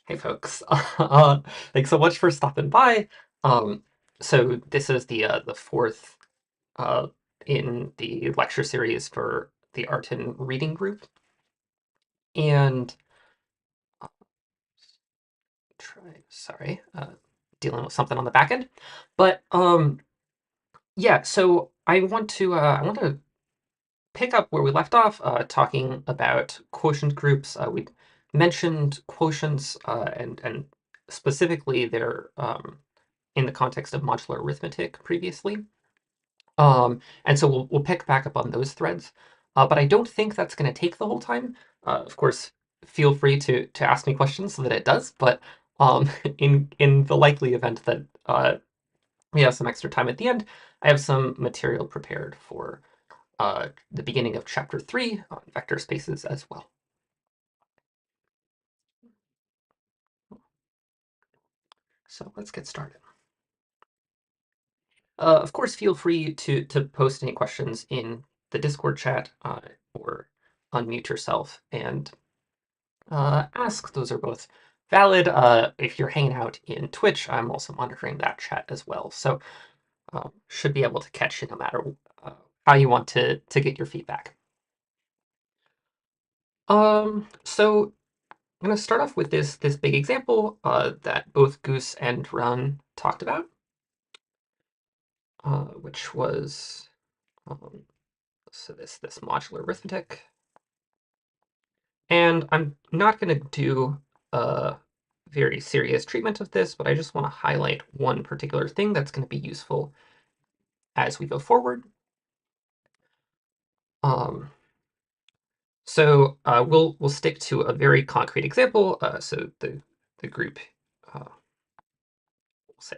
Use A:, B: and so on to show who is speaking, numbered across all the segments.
A: Hey folks, thanks so much for stopping by. Um, so this is the fourth uh, in the lecture series for the art and reading group, and sorry, dealing with something on the back end, but yeah. So I want to pick up where we left off, talking about quotient groups. We mentioned quotients and specifically their in the context of modular arithmetic previously. And so we'll pick back up on those threads. But I don't think that's going to take the whole time. Of course, feel free to ask me questions so that it does. But in the likely event that we have some extra time at the end, I have some material prepared for the beginning of chapter 3 on vector spaces as well. So let's get started. Of course, feel free to post any questions in the Discord chat or unmute yourself and ask. Those are both valid. If you're hanging out in Twitch, I'm also monitoring that chat as well. So should be able to catch you no matter uh, how you want to get your feedback. So I'm going to start off with this big example that both Goose and Run talked about, which was um, so this modular arithmetic. And I'm not going to do a very serious treatment of this, but I just want to highlight one particular thing that's going to be useful as we go forward. Um, so we'll stick to a very concrete example. So the group, we'll say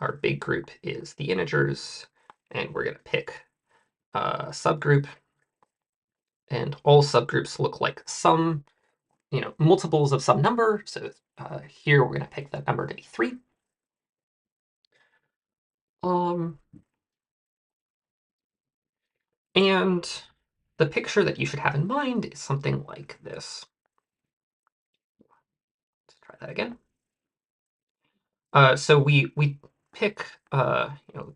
A: our big group is the integers, and we're going to pick a subgroup, and all subgroups look like some, multiples of some number. So here we're going to pick that number to be 3. Um, and the picture that you should have in mind is something like this. Let's try that again. So we pick, the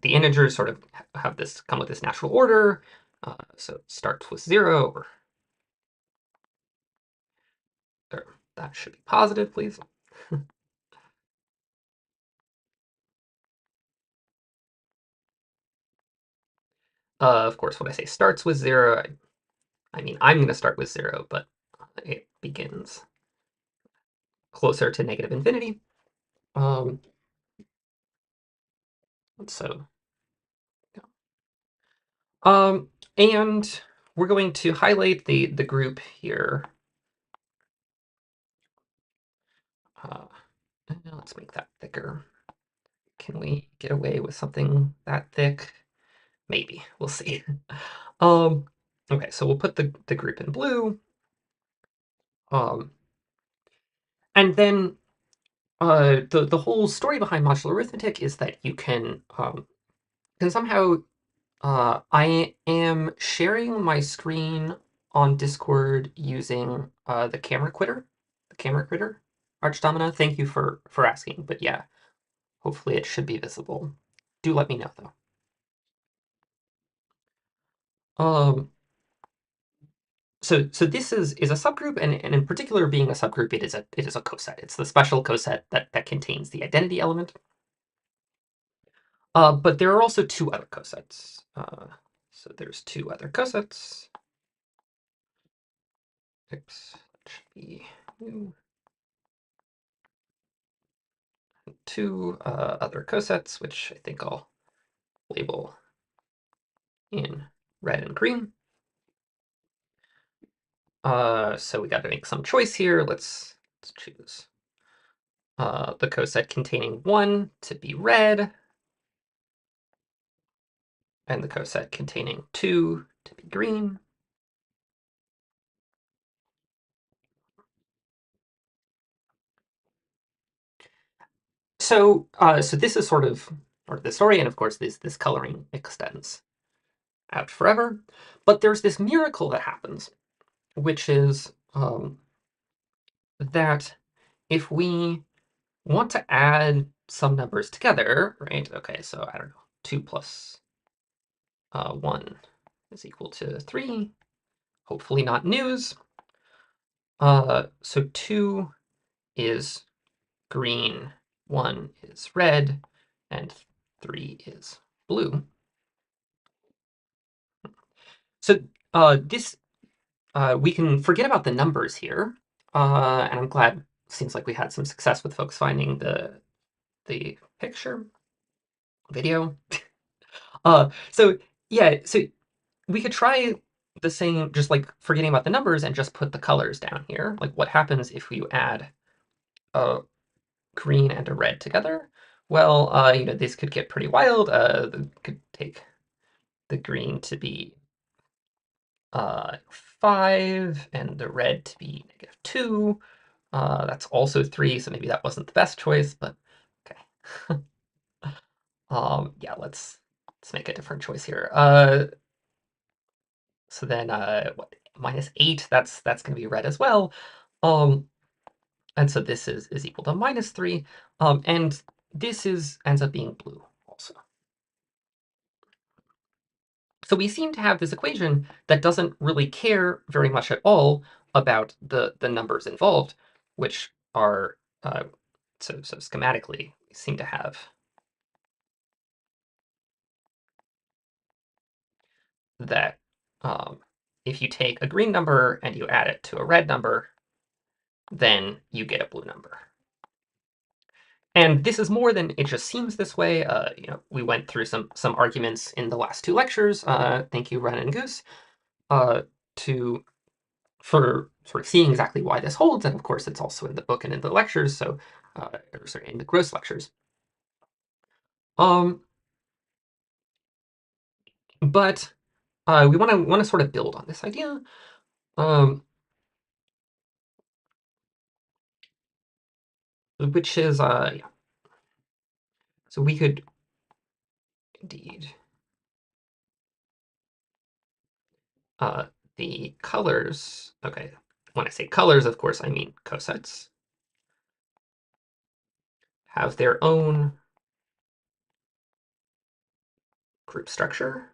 A: integers sort of have this come with this natural order. So it starts with 0, or that should be positive, please. Of course, when I say starts with 0, I mean I'm going to start with 0, but it begins closer to negative infinity. Um, so, um, and we're going to highlight the group here. Uh, let's make that thicker. Can we get away with something that thick? Maybe. We'll see. Um, okay, so we'll put the group in blue. Um, and then the whole story behind modular arithmetic is that you can somehow I am sharing my screen on Discord using the camera critter Archdomina. Thank you for asking, but yeah, hopefully it should be visible. Do let me know though. So this is a subgroup, and in particular, being a subgroup, it is a coset. It's the special coset that contains the identity element. But there are also 2 other cosets. So there's 2 other cosets. Oops, that should be new. 2 other cosets, which I think I'll label in red and green. So we got to make some choice here. Let's choose the coset containing 1 to be red, and the coset containing 2 to be green. So this is sort of the story, and of course this coloring extends out forever. But there's this miracle that happens, which is that if we want to add some numbers together, right? Okay, so I don't know, 2 plus 1 is equal to 3. Hopefully not news. So 2 is green, 1 is red, and 3 is blue. So this we can forget about the numbers here, and I'm glad. Seems like we had some success with folks finding the picture video. So yeah, so we could try the same, just like forgetting about the numbers and just put the colors down here. Like what happens if you add a green and a red together? Well, this could get pretty wild. Could take the green to be 5 and the red to be -2. That's also 3, so maybe that wasn't the best choice, but okay. Yeah, let's make a different choice here. So then what, -8, that's gonna be red as well. Um, and so this is equal to -3. And this ends up being blue also. So we seem to have this equation that doesn't really care very much at all about the numbers involved, which are so schematically we seem to have that if you take a green number and you add it to a red number, then you get a blue number. And this is more than it just seems this way. We went through some arguments in the last 2 lectures. Thank you, Ren and Goose, uh, to for sort of seeing exactly why this holds. And of course, it's also in the book and in the lectures. So, or sorry, in the gross lectures. Um, but we want to sort of build on this idea. Which is yeah. So we could indeed uh, the colors. Okay, when I say colors, of course, I mean cosets have their own group structure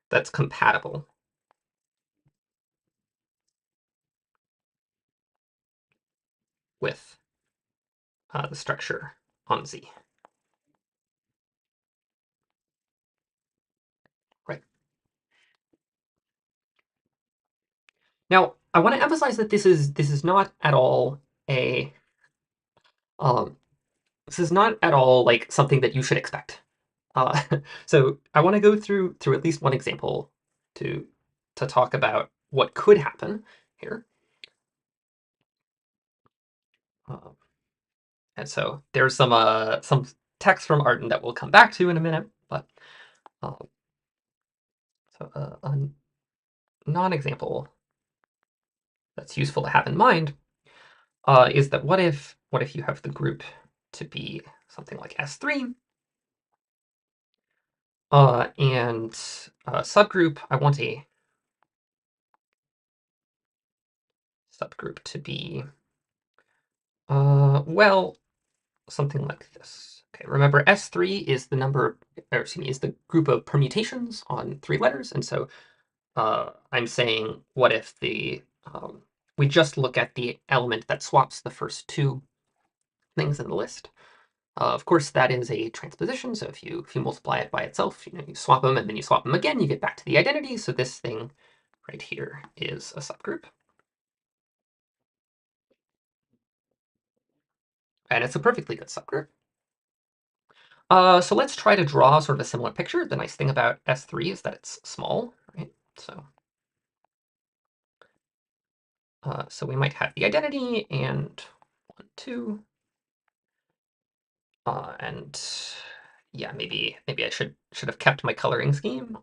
A: that's compatible with the structure on Z. Right. Now, I want to emphasize that this is not at all a um, this is not at all like something that you should expect. Uh, so I want to go through at least one example to talk about what could happen here. Um, and so there's some text from Arden that we'll come back to in a minute, but um, so a non-example that's useful to have in mind is that what if you have the group to be something like S3 and subgroup, I want a subgroup to be well, something like this. Okay, remember S3 is the number, or excuse me, is the group of permutations on 3 letters, and so I'm saying, what if we just look at the element that swaps the first 2 things in the list? Of course, that is a transposition. So if you multiply it by itself, you swap them and then you swap them again, you get back to the identity. So this thing right here is a subgroup, and it's a perfectly good subgroup. So let's try to draw sort of a similar picture. The nice thing about S3 is that it's small, right? So we might have the identity and 1, 2, and yeah, maybe I should have kept my coloring scheme.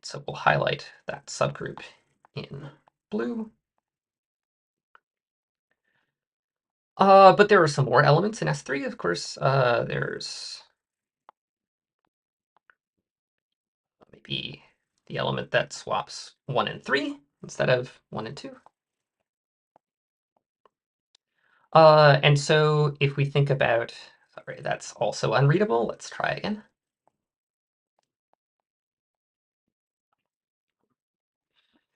A: So we'll highlight that subgroup in blue. But there are some more elements in S3, of course. There's maybe the element that swaps 1 and 3 instead of 1 and 2. And so if we think about, sorry, that's also unreadable. Let's try again.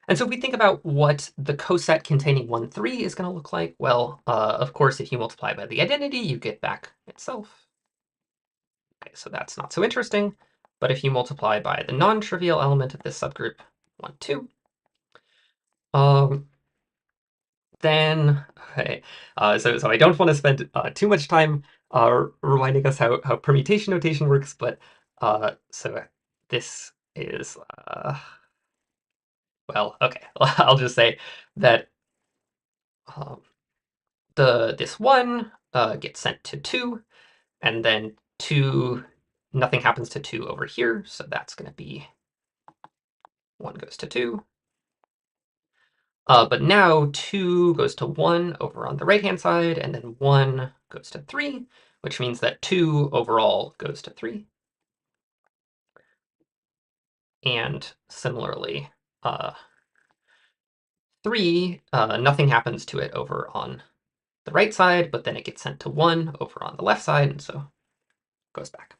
A: And so if we think about what the coset containing 1, 3 is going to look like, well, of course, if you multiply by the identity, you get back itself. Okay, so that's not so interesting. But if you multiply by the non-trivial element of this subgroup, 1, 2, um, then, okay, so I don't want to spend too much time reminding us how permutation notation works, but so this is, well, okay, I'll just say that um, this 1 gets sent to 2, and then 2, nothing happens to 2 over here, so that's going to be 1 goes to 2. But now 2 goes to 1 over on the right-hand side, and then 1 goes to 3, which means that 2 overall goes to 3. And similarly, 3, nothing happens to it over on the right side, but then it gets sent to 1 over on the left side, and so it goes back.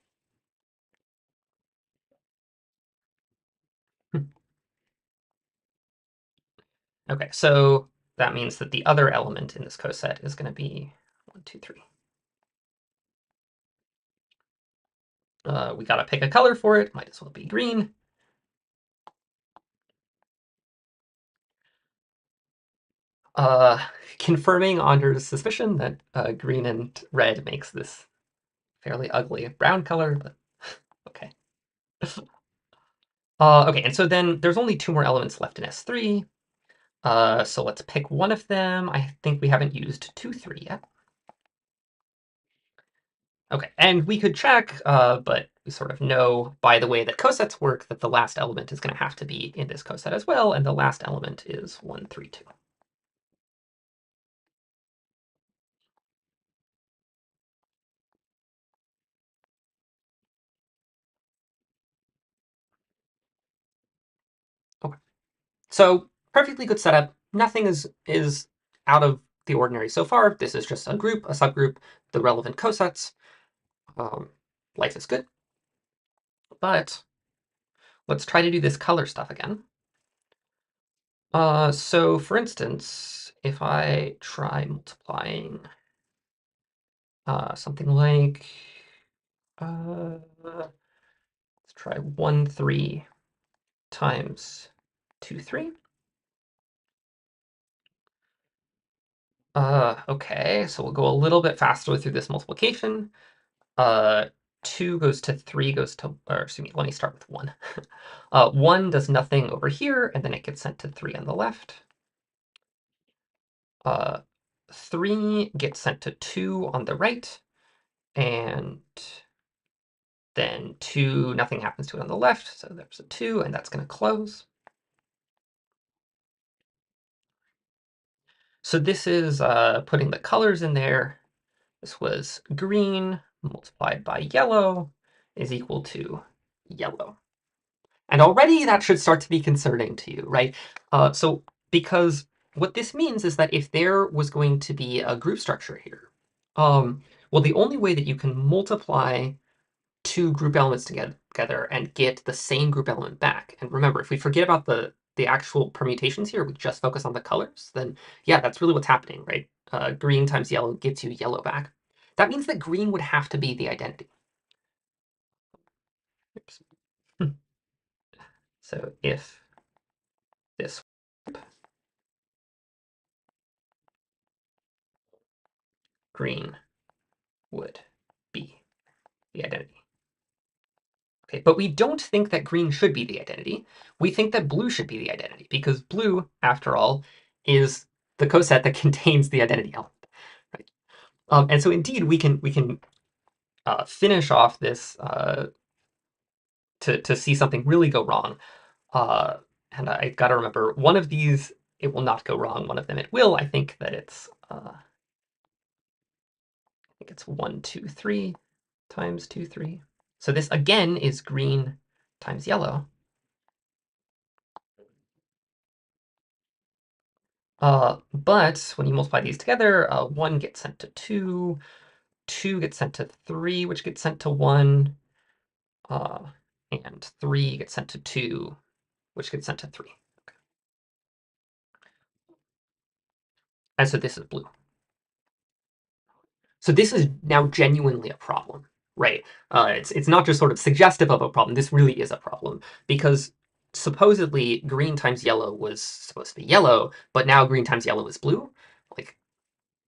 A: Okay, so that means that the other element in this coset is going to be 1, 2, 3. We got to pick a color for it. Might as well be green. Uh, Confirming Anders' suspicion that green and red makes this fairly ugly brown color, but okay. Okay, and so then there's only 2 more elements left in S3. So let's pick one of them. I think we haven't used 2, 3 yet. Okay, and we could check, but we sort of know by the way that cosets work that the last element is going to have to be in this coset as well, and the last element is 1, 3, 2. Okay, so perfectly good setup. Nothing is out of the ordinary so far. This is just a group, a subgroup, the relevant cosets. Um, Life is good. But let's try to do this color stuff again. So for instance, if I try multiplying something like, let's try 1, 3 times 2, 3. Okay, so we'll go a little bit faster through this multiplication. Uh, 2 goes to 3 goes to, or excuse me, let me start with 1. 1 does nothing over here, and then it gets sent to 3 on the left. 3 gets sent to 2 on the right, and then 2, nothing happens to it on the left, so there's a 2, and that's going to close. So this is putting the colors in there. This was green multiplied by yellow is equal to yellow. And already that should start to be concerning to you, right? So because what this means is that if there was going to be a group structure here, well, the only way that you can multiply 2 group elements together and get the same group element back. And remember, if we forget about the actual permutations here, we just focus on the colors, then yeah, that's really what's happening, right? Green times yellow gets you yellow back. That means that green would have to be the identity. Oops. So if this green would be the identity. Okay, but we don't think that green should be the identity. We think that blue should be the identity because blue, after all, is the coset that contains the identity element. Right? And so indeed, we can finish off this to see something really go wrong. And I got to remember, one of these it will not go wrong. One of them it will. I think that it's think it's 1, 2, 3 times 2, 3. So this again is green times yellow. But when you multiply these together, 1 gets sent to 2, 2 gets sent to 3, which gets sent to 1, uh, and 3 gets sent to 2, which gets sent to 3. Okay. And so this is blue. So this is now genuinely a problem, right? It's not just sort of suggestive of a problem. This really is a problem because supposedly green times yellow was supposed to be yellow, but now green times yellow is blue. Like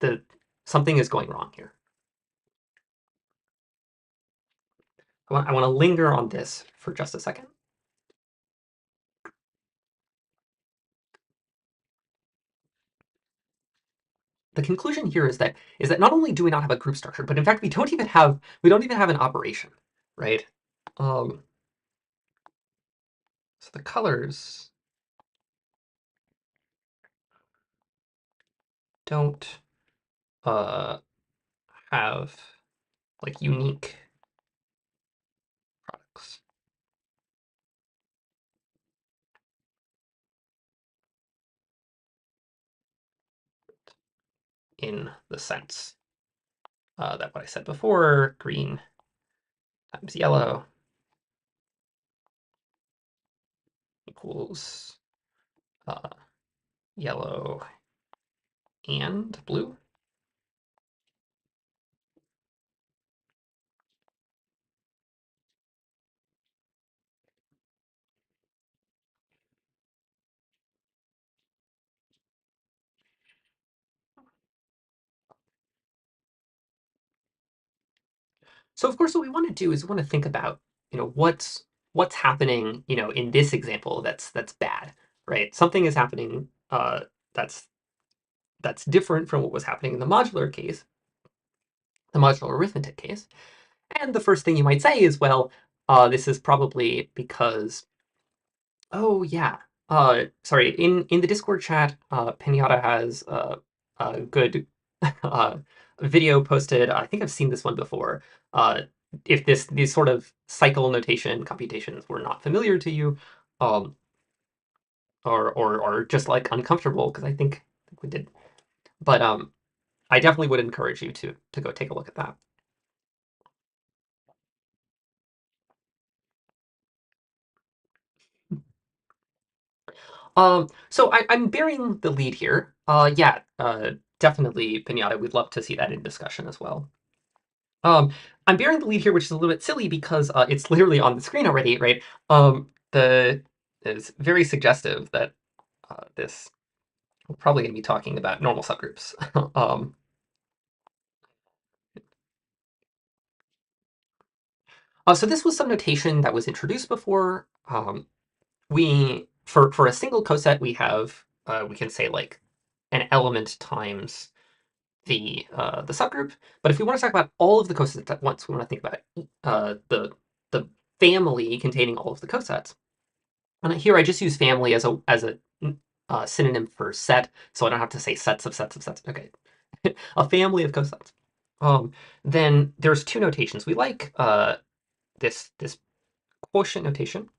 A: the something is going wrong here. I want to linger on this for just a second. The conclusion here is that not only do we not have a group structure, but in fact we don't even have an operation, right? Um, so the colors don't have like unique products in the sense that what I said before, green times yellow equals uh, yellow and blue. So of course, what we want to do is we want to think about, what's happening, in this example that's bad, right? Something is happening that's that's different from what was happening in the modular case, the modular arithmetic case. And the first thing you might say is, well, this is probably because, oh yeah, sorry, in the Discord chat, Pinata has a good uh, video posted. I think I've seen this one before. Uh, if these sort of cycle notation computations were not familiar to you, um, or just like uncomfortable, because I think we did, but I definitely would encourage you to go take a look at that. So I'm bearing the lead here. Yeah, definitely, Pinata. We'd love to see that in discussion as well. Um, I'm bearing the lead here, which is a little bit silly because it's literally on the screen already, right? The It's very suggestive that this we're probably going to be talking about normal subgroups. So this was some notation that was introduced before. We for a single coset we can say like an element times the subgroup. But if we want to talk about all of the cosets at once, we want to think about the family containing all of the cosets. And here I just use family as a synonym for set, so I don't have to say sets of sets of sets. Okay, a family of cosets. Um, then there's two notations we like. This quotient notation,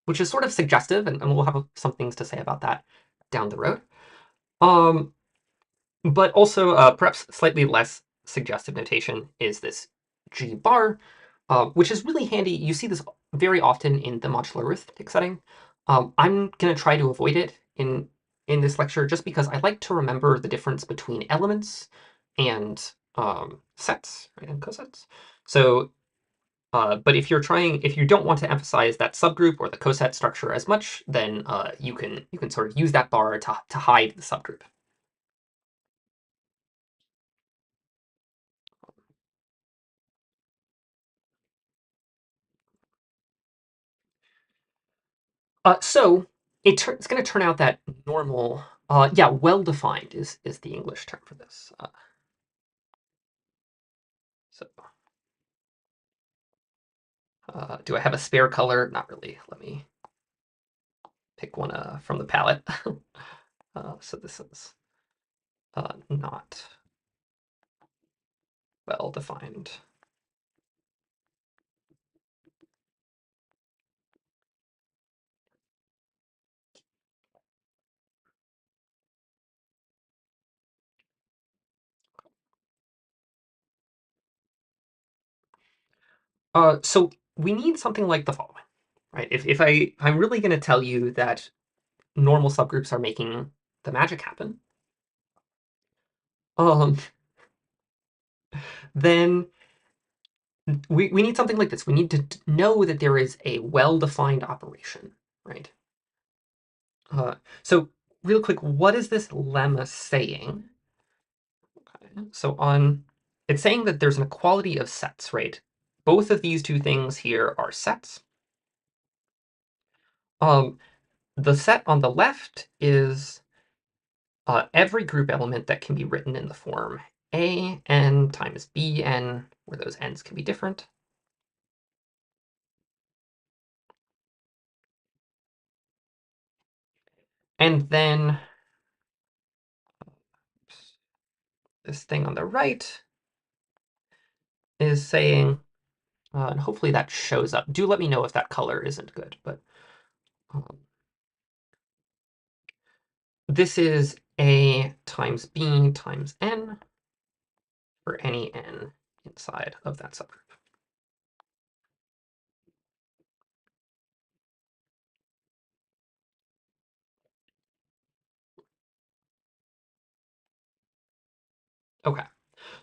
A: which is sort of suggestive, and we'll have some things to say about that down the road. Um, but also perhaps slightly less suggestive notation is this G bar, which is really handy. You see this very often in the modular arithmetic setting. I'm going to try to avoid it in this lecture just because I like to remember the difference between elements and sets, right, and cosets. So, but if you don't want to emphasize that subgroup or the coset structure as much, then you can sort of use that bar to hide the subgroup. So it's going to turn out that normal, yeah, well-defined is the English term for this. So do I have a spare color? Not really. Let me pick one from the palette. So this is not well-defined. So we need something like the following, right? If I'm really going to tell you that normal subgroups are making the magic happen, um, then we need something like this. We need to know that there is a well-defined operation, right? So real quick, what is this lemma saying? Okay, so it's saying that there's an equality of sets, right? Both of these two things here are sets. Um, the set on the left is every group element that can be written in the form a n times b n, where those n's can be different. And then this thing on the right is saying, and hopefully that shows up. Do let me know if that color isn't good, but um, this is a times b times n for any n inside of that subgroup. Okay.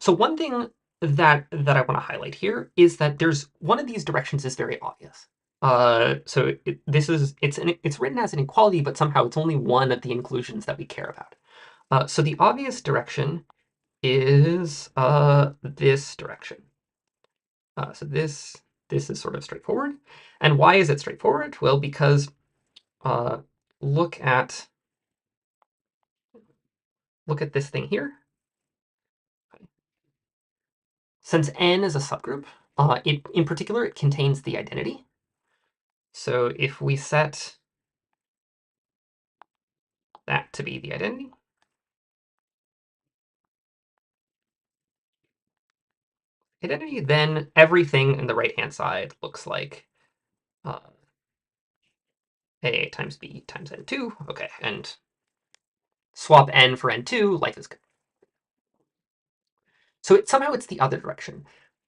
A: So one thing that I want to highlight here is that there's one of these directions is very obvious. So it's written as an equality, but somehow it's only one of the inclusions that we care about. So the obvious direction is this direction. So this is sort of straightforward. And why is it straightforward? Well, because uh, look at this thing here. Since n is a subgroup, in particular, it contains the identity. So if we set that to be the identity, then everything in the right-hand side looks like uh, a times b times n2. Okay, and swap n for n2, life is good. So somehow it's the other direction.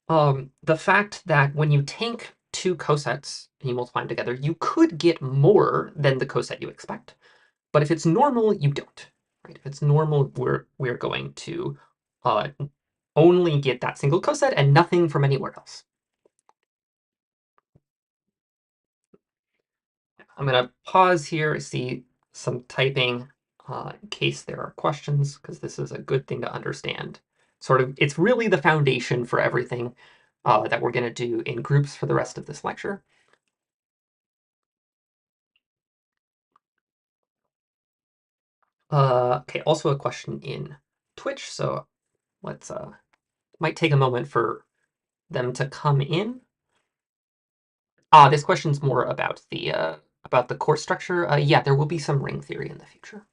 A: The fact that when you take two cosets and you multiply them together, you could get more than the coset you expect. But if it's normal, you don't. Right? If it's normal, we're going to uh, only get that single coset and nothing from anywhere else. I'm going to pause here, see some typing in case there are questions, because this is a good thing to understand. Sort of, it's really the foundation for everything that we're going to do in groups for the rest of this lecture. Okay, also a question in Twitch, so let's might take a moment for them to come in. This question's more about the course structure. Yeah, there will be some ring theory in the future.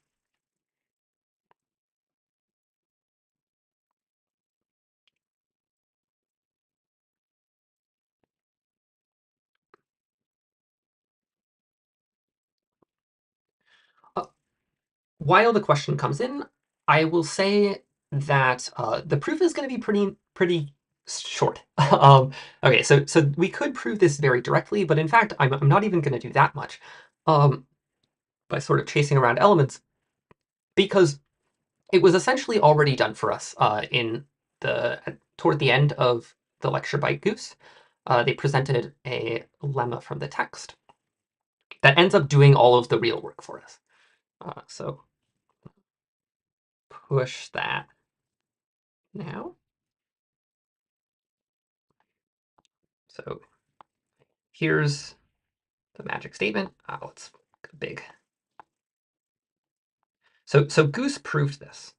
A: Uh, while the question comes in, I will say that the proof is going to be pretty short. Okay, so we could prove this very directly, but in fact, I'm not even going to do that much by sort of chasing around elements, because it was essentially already done for us in toward the end of the lecture by Goose. They presented a lemma from the text that ends up doing all of the real work for us. So push that now. So here's the magic statement. Oh, it's big. So Goose proved this.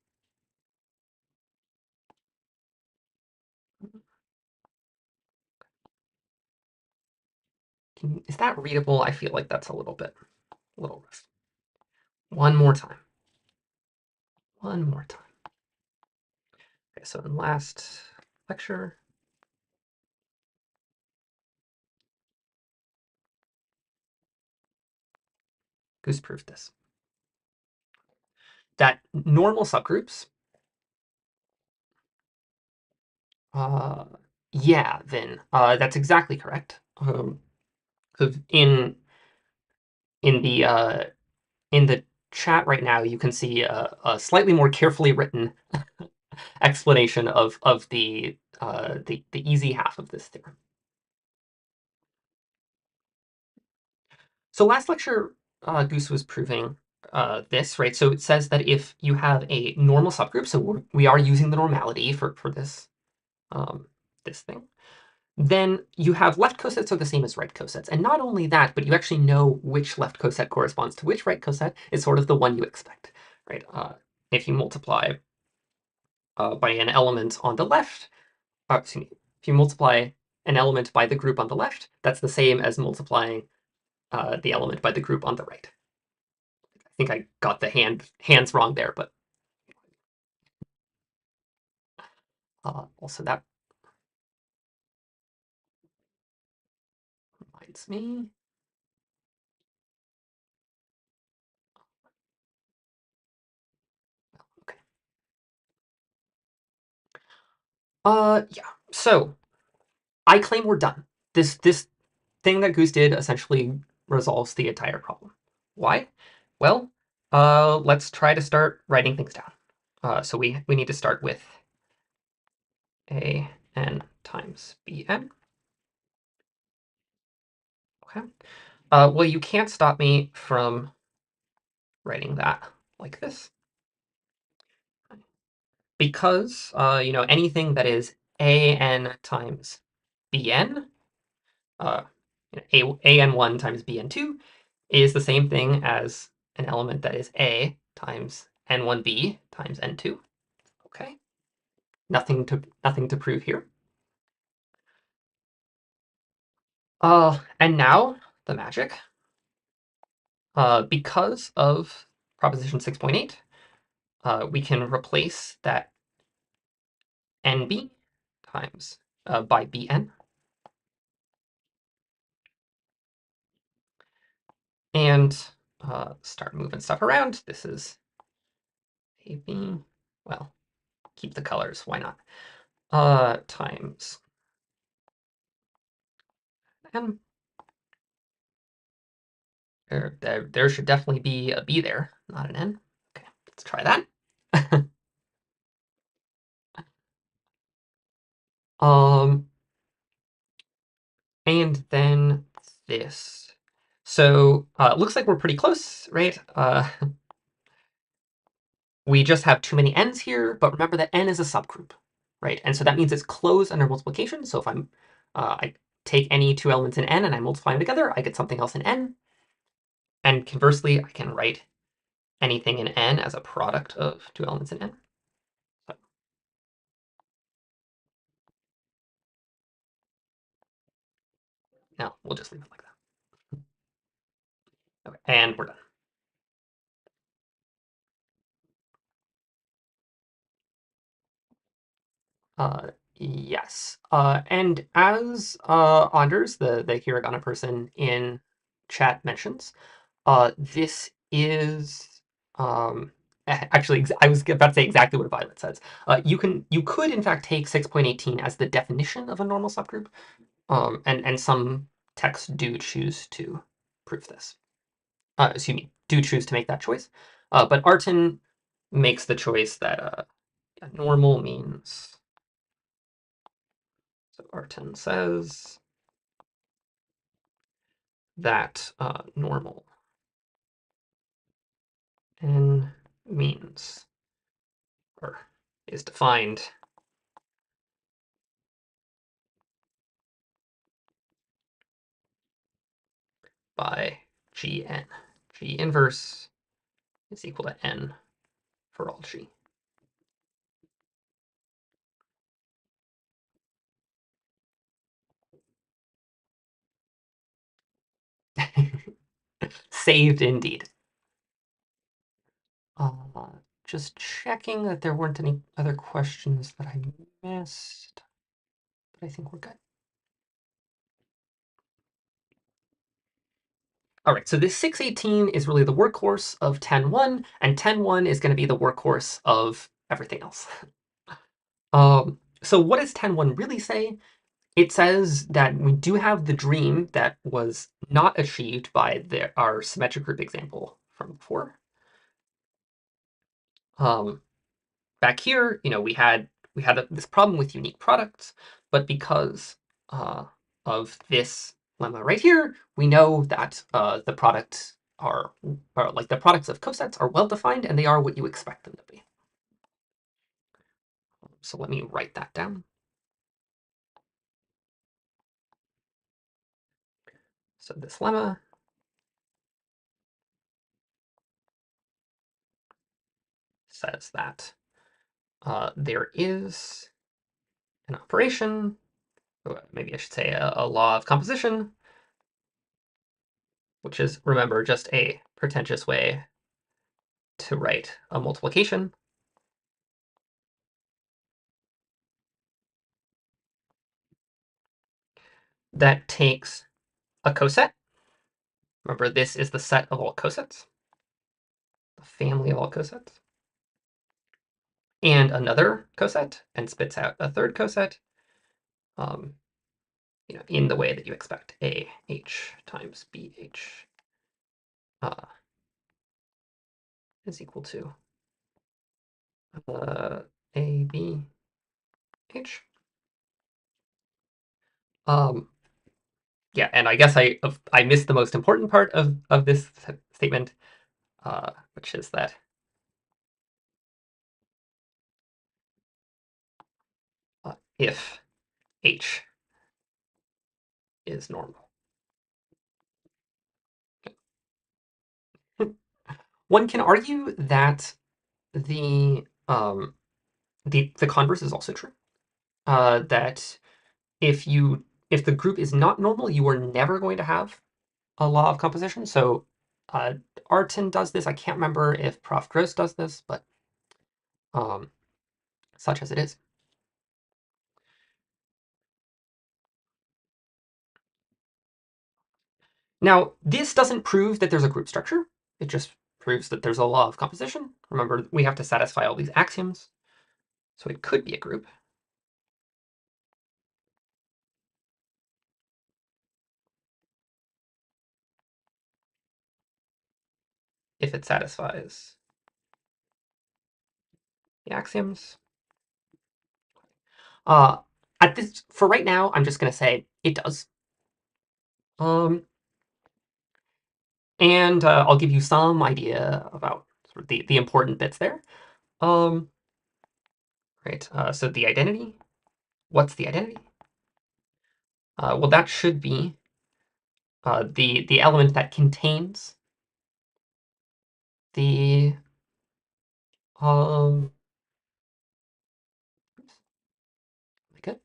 A: Is that readable? I feel like that's a little rough. One more time. One more time. Okay, so in last lecture. Goose proved this. That normal subgroups, uh, yeah, Vin, that's exactly correct. So in the uh, in the chat right now, you can see a slightly more carefully written explanation of the easy half of this theorem. So last lecture, Goose was proving this, right? So it says that if you have a normal subgroup, so we are using the normality for this this thing, then you have left cosets are the same as right cosets. And not only that, but you actually know which left coset corresponds to which right coset. It's sort of the one you expect, right? If you multiply by an element on the left, excuse me, if you multiply an element by the group on the left, that's the same as multiplying the element by the group on the right. I think I got the hands wrong there, but also that reminds me. Okay. Yeah. So I claim we're done. This thing that Goose did essentially resolves the entire problem. Why? Well, let's try to start writing things down. So we need to start with a n times bn. Okay. Well, you can't stop me from writing that like this because anything that is an times bn, uh, an1 times bn2 is the same thing as an element that is a times n1b times n2. Okay, nothing to prove here. And now the magic. Because of proposition 6.8, we can replace that nb times by bn. And start moving stuff around. This is AB. Well, keep the colors. Why not? Times n. There should definitely be a b there, not an n. Okay, let's try that. um, and then this. So it looks like we're pretty close, right? We just have too many n's here, but remember that n is a subgroup, right? And so that means it's closed under multiplication. So if I take any two elements in n and I multiply them together, I get something else in n. And conversely, I can write anything in n as a product of two elements in n. So, no, we'll just leave it like that. Okay, and we're done. Yes. And as Anders, the hiragana person in chat mentions, this is actually I was about to say exactly what Violet says. You could in fact take 6.18 as the definition of a normal subgroup, and some texts do choose to prove this. Excuse me, do choose to make that choice. But Artin makes the choice that normal means. So Artin says that normal n means or is defined by Gn. G inverse is equal to n for all G. Saved indeed. Uh, just checking that there weren't any other questions that I missed. but I think we're good. All right, so this 618 is really the workhorse of 10.1, and 10.1 is going to be the workhorse of everything else. So what does 10.1 really say? It says that we do have the dream that was not achieved by our symmetric group example from before. Um, Back here, we had this problem with unique products, but because of this lemma right here, we know that the products are like the products of cosets are well defined and they are what you expect them to be. So let me write that down. So this lemma says that there is an operation, or maybe I should say a law of composition, which is, remember, just a pretentious way to write a multiplication that takes a coset. Remember, this is the set of all cosets, the family of all cosets, and another coset, and spits out a third coset, um, in the way that you expect. AH times BH is equal to ABH. Um, yeah, and I guess I missed the most important part of this statement, which is that if H is normal. One can argue that the the converse is also true. That if the group is not normal, you are never going to have a law of composition. So uh, Artin does this. I can't remember if Prof. Gross does this, but um, such as it is. Now, this doesn't prove that there's a group structure. It just proves that there's a law of composition. Remember, we have to satisfy all these axioms. So it could be a group. If it satisfies the axioms. Uh, for right now, I'm just going to say it does. And I'll give you some idea about sort of the important bits there. Um, right. So the identity. What's the identity? Well, that should be the element that contains the um. Good.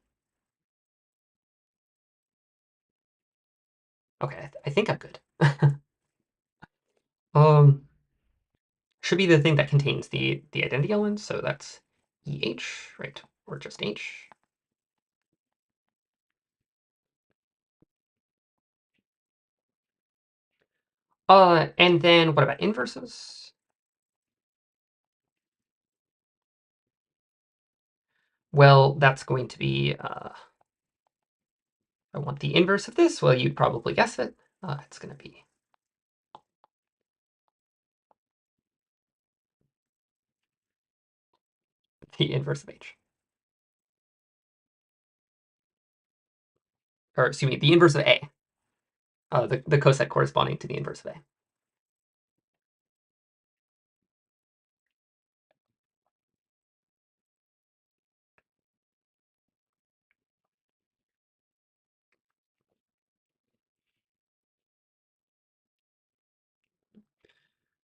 A: Okay, I think I'm good. um, should be the thing that contains the identity element. So that's EH, right, or just H. And then what about inverses? Well, that's going to be I want the inverse of this. Well, you'd probably guess it. It's going to be the inverse of H. Or excuse me, the inverse of A. The coset corresponding to the inverse of A.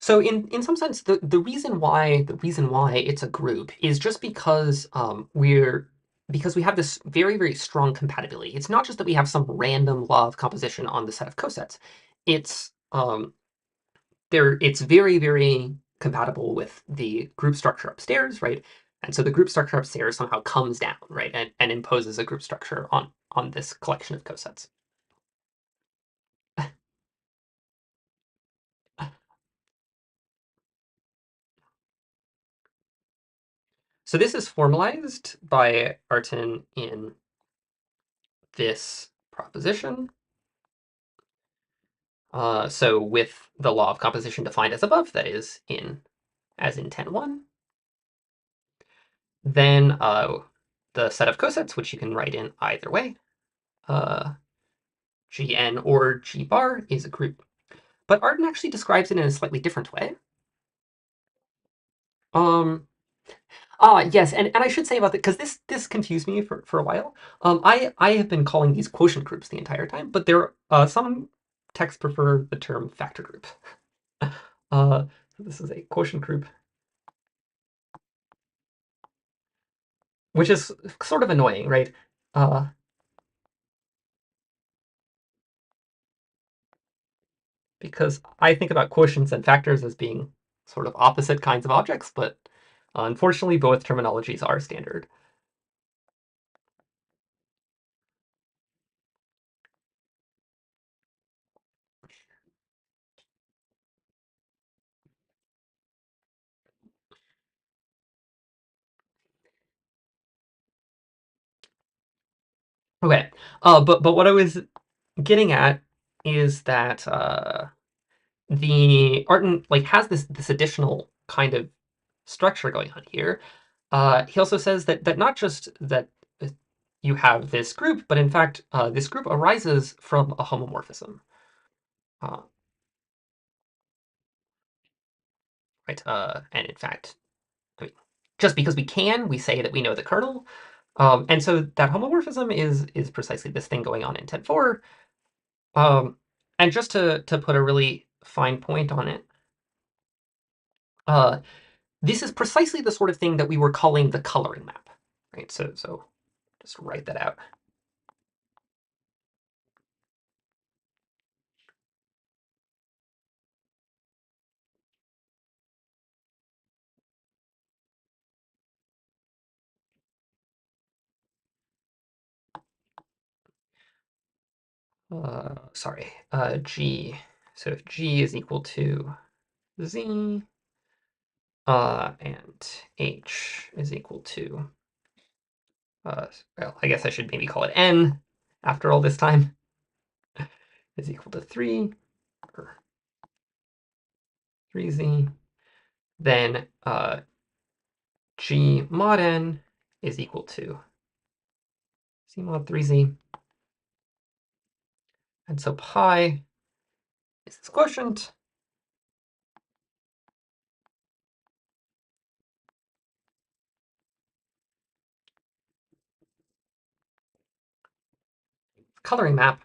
A: So in some sense, the reason why it's a group is just because because we have this very, very strong compatibility. It's not just that we have some random law of composition on the set of cosets. It's it's very, very compatible with the group structure upstairs, right? And so the group structure upstairs somehow comes down, right, and imposes a group structure on this collection of cosets. So this is formalized by Artin in this proposition. So with the law of composition defined as above, that is as in 10.1, then the set of cosets, which you can write in either way, uh, Gn or G bar is a group. But Artin actually describes it in a slightly different way. Um, yes, and I should say about that, because this confused me for a while. I have been calling these quotient groups the entire time, but there some texts prefer the term factor group. So this is a quotient group, which is sort of annoying, right? Uh, because I think about quotients and factors as being sort of opposite kinds of objects, but unfortunately both terminologies are standard. Okay, but what I was getting at is that the Artin like has this additional kind of structure going on here. He also says that not just that you have this group, but in fact this group arises from a homomorphism. Uh, right, and in fact, I mean, just because we can, we say that we know the kernel. And so that homomorphism is precisely this thing going on in 10.4. And just to put a really fine point on it, uh, this is precisely the sort of thing that we were calling the coloring map, right? So just write that out. Sorry, G. So if G is equal to Z, and H is equal to, well, I guess I should maybe call it N after all this time, is equal to 3, or 3Z, then G mod N is equal to Z mod 3Z. And so pi is this quotient. Coloring map,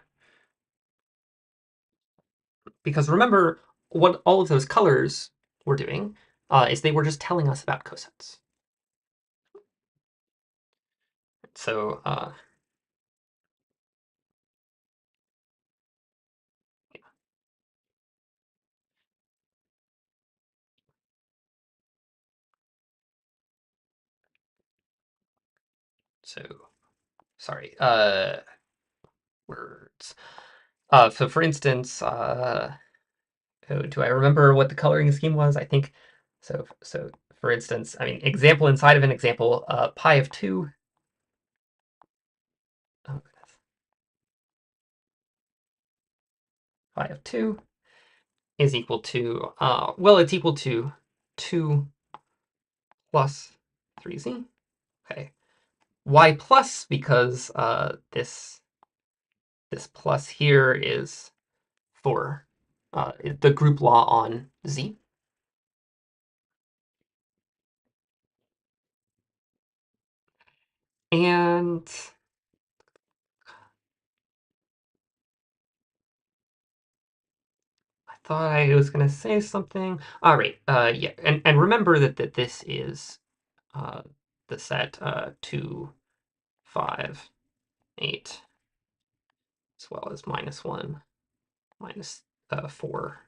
A: because remember what all of those colors were doing is they were just telling us about cosets. So so sorry, words. So for instance, oh, do I remember what the coloring scheme was? I think so. So for instance, I mean, example inside of an example, pi of 2. Oh, goodness. Pi of 2 is equal to, well, it's equal to 2 plus 3z. Okay. Y plus, because this plus here is for the group law on Z. And I thought I was going to say something. All right. Yeah. And remember that this is uh, the set 2, 5, 8, as well as -1, -4.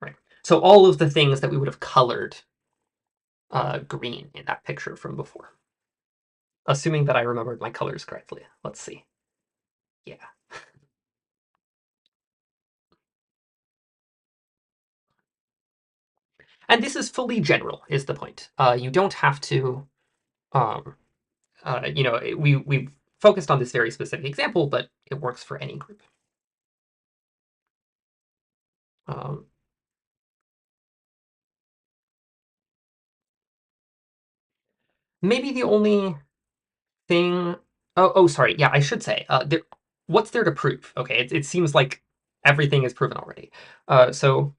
A: Right. So all of the things that we would have colored green in that picture from before. Assuming that I remembered my colors correctly. Let's see. Yeah. And this is fully general, is the point. You don't have to, um, we've focused on this very specific example, but it works for any group. Um, Maybe the only thing. Oh, sorry. Yeah, I should say. What's there to prove? Okay, it seems like everything is proven already. So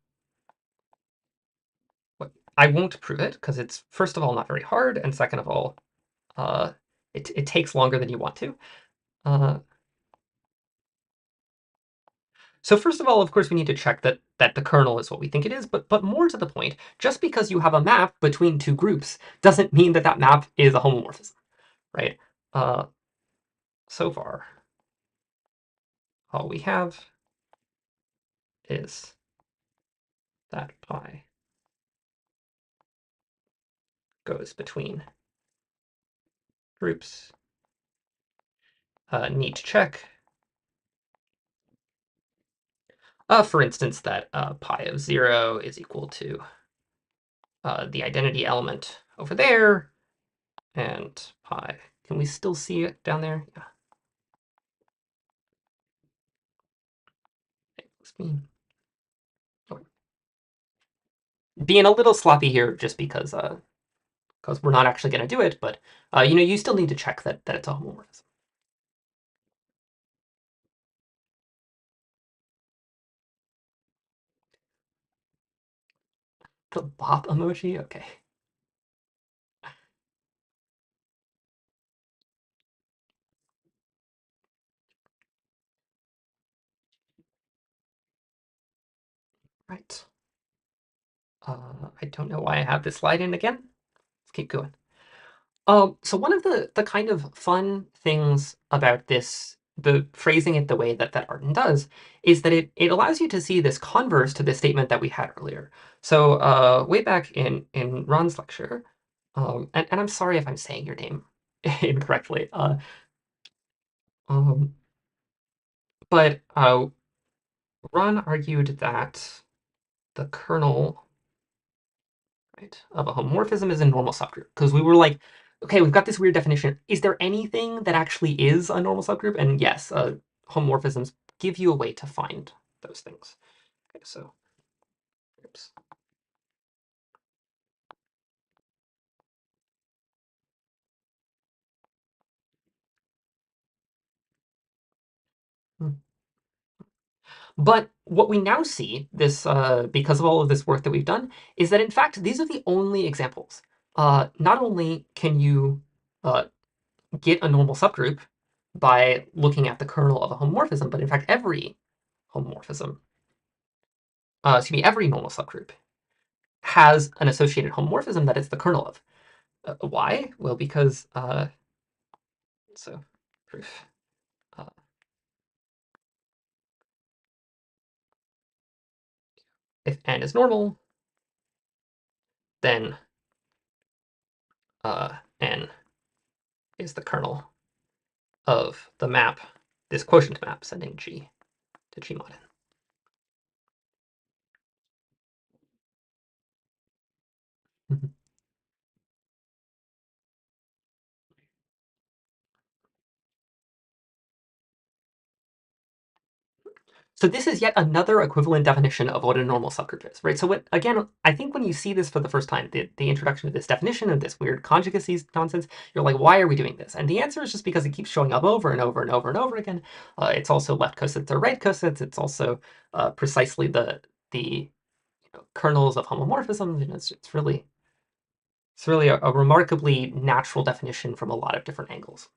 A: I won't prove it because it's first of all not very hard, and second of all, uh, it takes longer than you want to. Uh, so first of all, of course, we need to check that the kernel is what we think it is. But more to the point, just because you have a map between two groups doesn't mean that that map is a homomorphism, right? Uh, so far, all we have is that pi goes between groups. Need to check, for instance, that pi of 0 is equal to the identity element over there, and pi. Can we still see it down there? Yeah. Okay. Being a little sloppy here just because we're not actually going to do it, but you still need to check that it's a homomorphism. The bop emoji, okay. Right. I don't know why I have this slide in again. Let's keep going. So one of the kind of fun things about this, the phrasing it the way that Arden does, is that it allows you to see this converse to the statement that we had earlier. So way back in Ron's lecture, and I'm sorry if I'm saying your name incorrectly, um, but Ron argued that the kernel, right, of a homomorphism is a normal subgroup because we were like, okay, we've got this weird definition. Is there anything that actually is a normal subgroup? And yes, homomorphisms give you a way to find those things. Okay, so, oops. Hmm. But what we now see, this because of all of this work that we've done, is that in fact these are the only examples. Not only can you uh, get a normal subgroup by looking at the kernel of a homomorphism, but in fact every homomorphism, excuse me, every normal subgroup has an associated homomorphism that it's the kernel of. Why? Well, because so proof. Uh, if n is normal, then n is the kernel of the map, this quotient map, sending G to G mod n. Mhm. So this is yet another equivalent definition of what a normal subgroup is, right? So again, I think when you see this for the first time, the introduction of this definition of this weird conjugacy nonsense, you're like, why are we doing this? And the answer is just because it keeps showing up over and over and over and over again. It's also left cosets or right cosets. It's also precisely the kernels of homomorphisms. It's really a remarkably natural definition from a lot of different angles.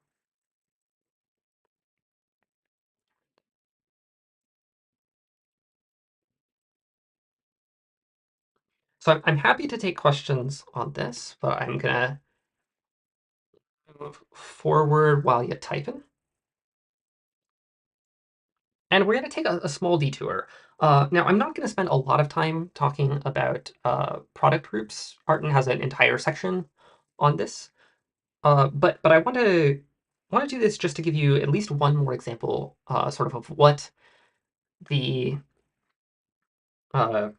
A: So I'm happy to take questions on this, but I'm gonna move forward while you type in. And we're going to take a small detour. Now, I'm not going to spend a lot of time talking about product groups. Arten has an entire section on this. But I want to do this just to give you at least one more example, sort of what the uh,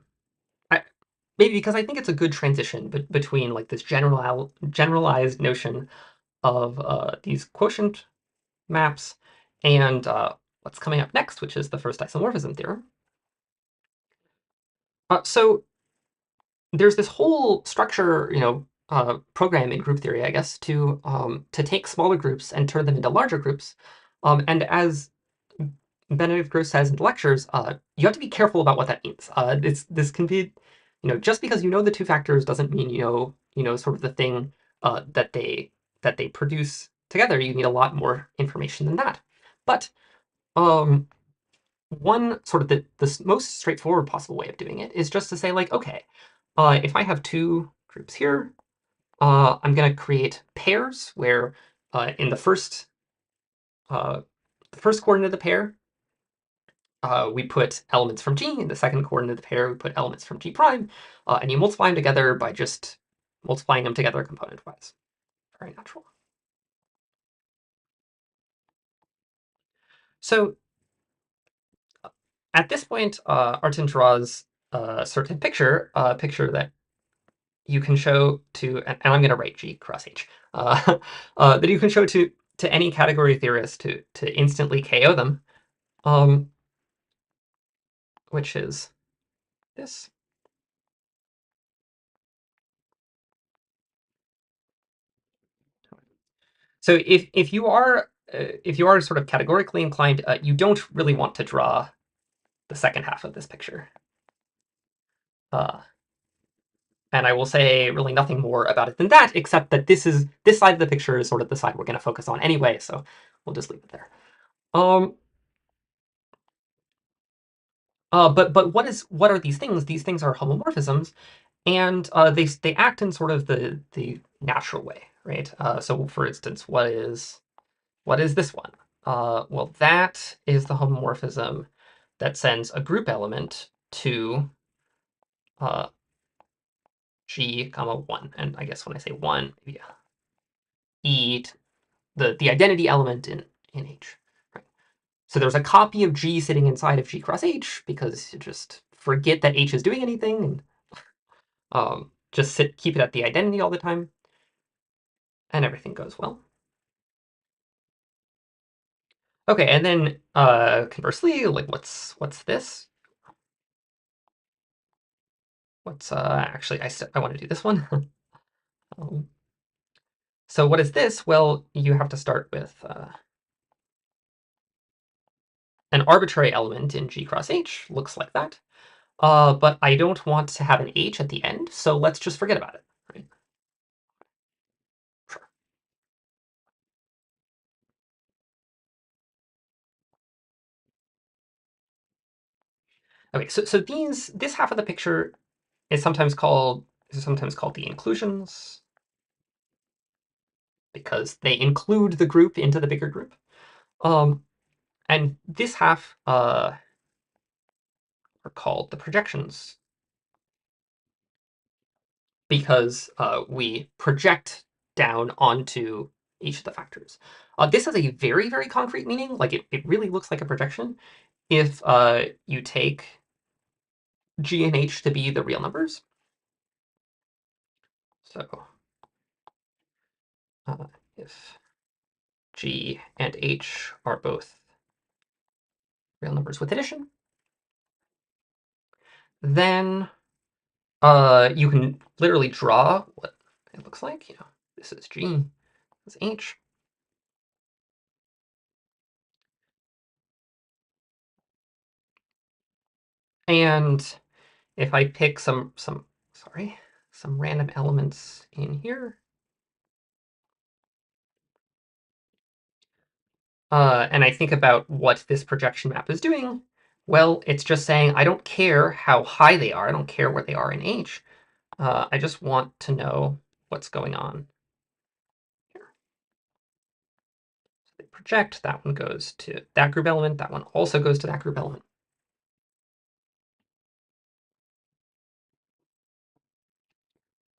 A: I, maybe because I think it's a good transition between like this generalized notion of these quotient maps and what's coming up next, which is the first isomorphism theorem. So there's this whole structure, program in group theory, I guess, to take smaller groups and turn them into larger groups. And as Benedict Gross says in the lectures, you have to be careful about what that means. This can be, just because you know the two factors doesn't mean sort of the thing that they produce together. You need a lot more information than that. But um, one sort of the most straightforward possible way of doing it is just to say like, okay, if I have two groups here, I'm going to create pairs where in uh, the first coordinate of the pair, we put elements from G. In the second coordinate of the pair, we put elements from G prime, and you multiply them together by just multiplying them together component-wise. Very natural. So at this point, Artin draws a certain picture, a picture that you can show to, and I'm going to write G cross H, that you can show to any category theorist to instantly KO them, um, which is this. So if you are sort of categorically inclined, you don't really want to draw the second half of this picture. Uh, and I will say really nothing more about it than that, except that this side of the picture is sort of the side we're going to focus on anyway, so we'll just leave it there. But what are these things? These things are homomorphisms, and they act in sort of the natural way, right? So for instance, what is this one? Well, that is the homomorphism that sends a group element to uh, G comma 1. And I guess when I say 1, maybe E, the identity element in H. Right? So there's a copy of G sitting inside of G cross H because you just forget that H is doing anything and just keep it at the identity all the time, and everything goes well. Okay, and then conversely, like what's this? What's actually I want to do this one. um, so what is this? Well, you have to start with an arbitrary element in G cross H. Looks like that. But I don't want to have an H at the end, so let's just forget about it. Right? Sure. Okay, so this half of the picture is sometimes called the inclusions because they include the group into the bigger group. And this half are called the projections because we project down onto each of the factors. This has a very, very concrete meaning. Like it really looks like a projection if you take G and H to be the real numbers. So if G and H are both real numbers with addition, then you can literally draw what it looks like. This is G, this is H. And if I pick some random elements in here, and I think about what this projection map is doing, well, it's just saying I don't care how high they are. I don't care where they are in H. I just want to know what's going on here. they project, that one goes to that group element, that one also goes to that group element.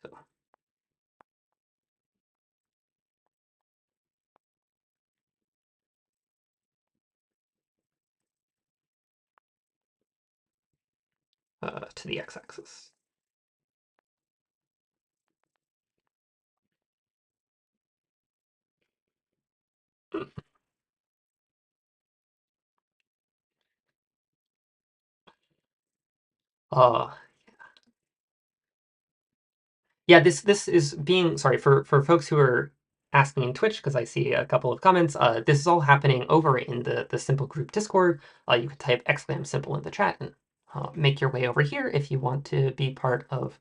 A: So, to the x-axis. Uh, yeah, this is being sorry for folks who are asking in Twitch because I see a couple of comments. This is all happening over in the simple group Discord. You could type !simple in the chat and make your way over here if you want to be part of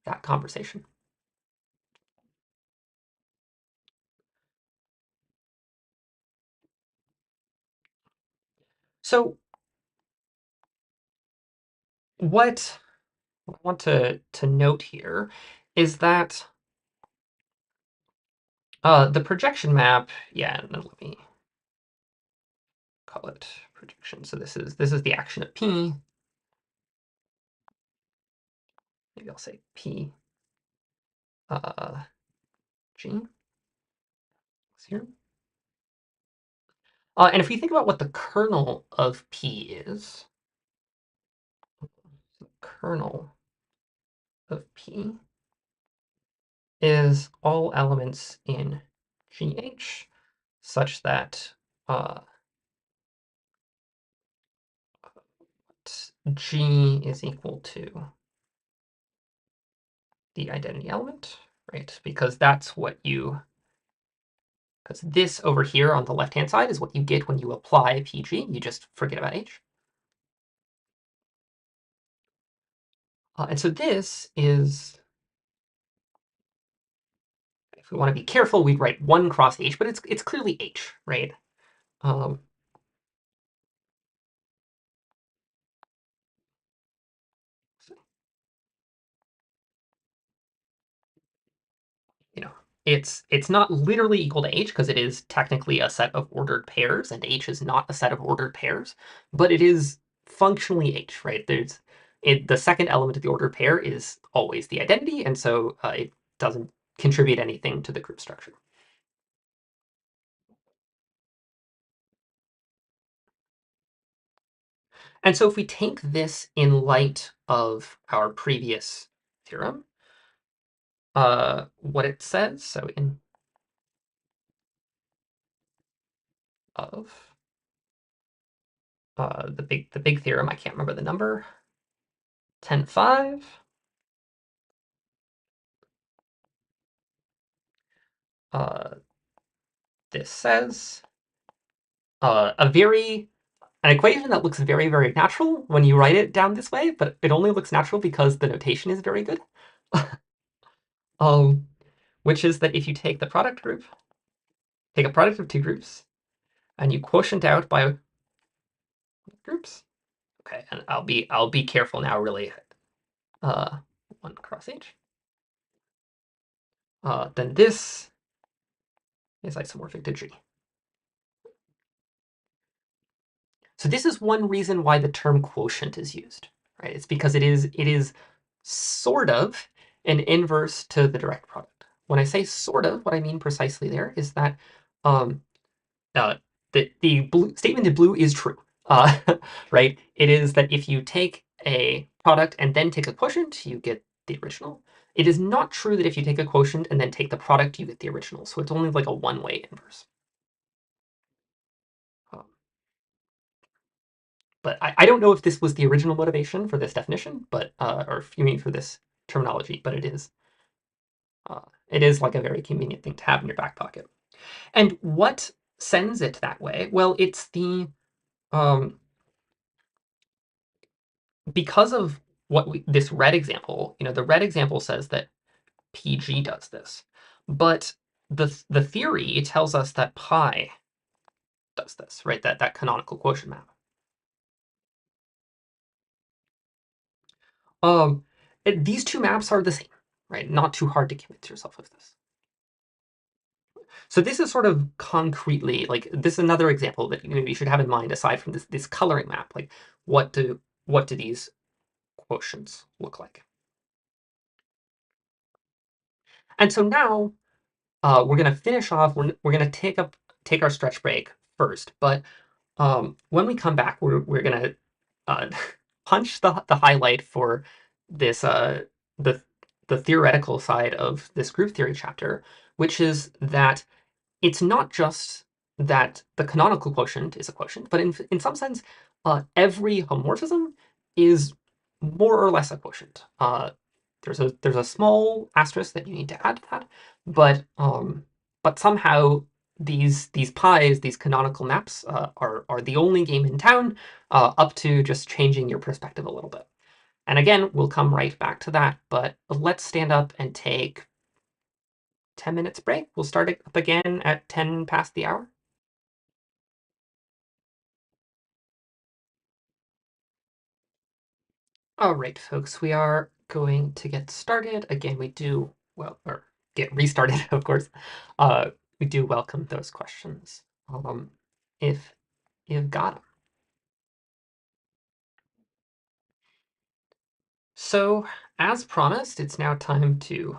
A: that conversation. So what I want to note here is that the projection map, yeah, no, let me call it projection. So this is the action of P. Maybe I'll say P G here. And if we think about what the kernel of P is, the kernel of P is all elements in GH such that G is equal to the identity element, right? Because that's what you, because this over here on the left-hand side is what you get when you apply PG. You just forget about H. And so this is, if we want to be careful, we'd write 1 cross H, but it's clearly H, right? Um, you know, it's not literally equal to H because it is technically a set of ordered pairs, and H is not a set of ordered pairs, but it is functionally H, right? The second element of the ordered pair is always the identity, and so it doesn't contribute anything to the group structure. And so if we take this in light of our previous theorem, what it says, so in of the big theorem, I can't remember the number, 10.5. This says an equation that looks very, very natural when you write it down this way, but it only looks natural because the notation is very good. um, which is that if you take the product group, take a product of two groups, and you quotient out by groups. Okay, and I'll be careful now, really. 1 cross H. Then this is isomorphic to G. So this is one reason why the term quotient is used, right? It's because it is sort of an inverse to the direct product. When I say sort of, what I mean precisely there is that um, uh, the blue, statement in blue is true, right? It is that if you take a product and then take a quotient, you get the original. It is not true that if you take a quotient and then take the product, you get the original. So it's only like a one-way inverse. Um, But I don't know if this was the original motivation for this definition, but or if you mean for this terminology, but it is like a very convenient thing to have in your back pocket. And what sends it that way? Well, it's the because of this red example. The red example says that PG does this, but the theory tells us that pi does this, right? That canonical quotient map. These two maps are the same, right? Not too hard to convince yourself of this. So this is sort of concretely like this is another example that maybe you should have in mind aside from this coloring map. Like what do these quotients look like? And so now we're gonna finish off. We're gonna take our stretch break first, but when we come back, we're gonna uh, punch the highlight for this the the theoretical side of this group theory chapter, which is that it's not just that the canonical quotient is a quotient, but in some sense, every homomorphism is more or less a quotient. There's a small asterisk that you need to add to that, but somehow these pies, these canonical maps, are the only game in town, up to just changing your perspective a little bit. And again, we'll come right back to that, but let's stand up and take 10 minutes break. We'll start it up again at 10 past the hour. All right, folks, we are going to get started. Again, we do, well, or get restarted, of course. Uh, we do welcome those questions. If you've got them. So, as promised, it's now time to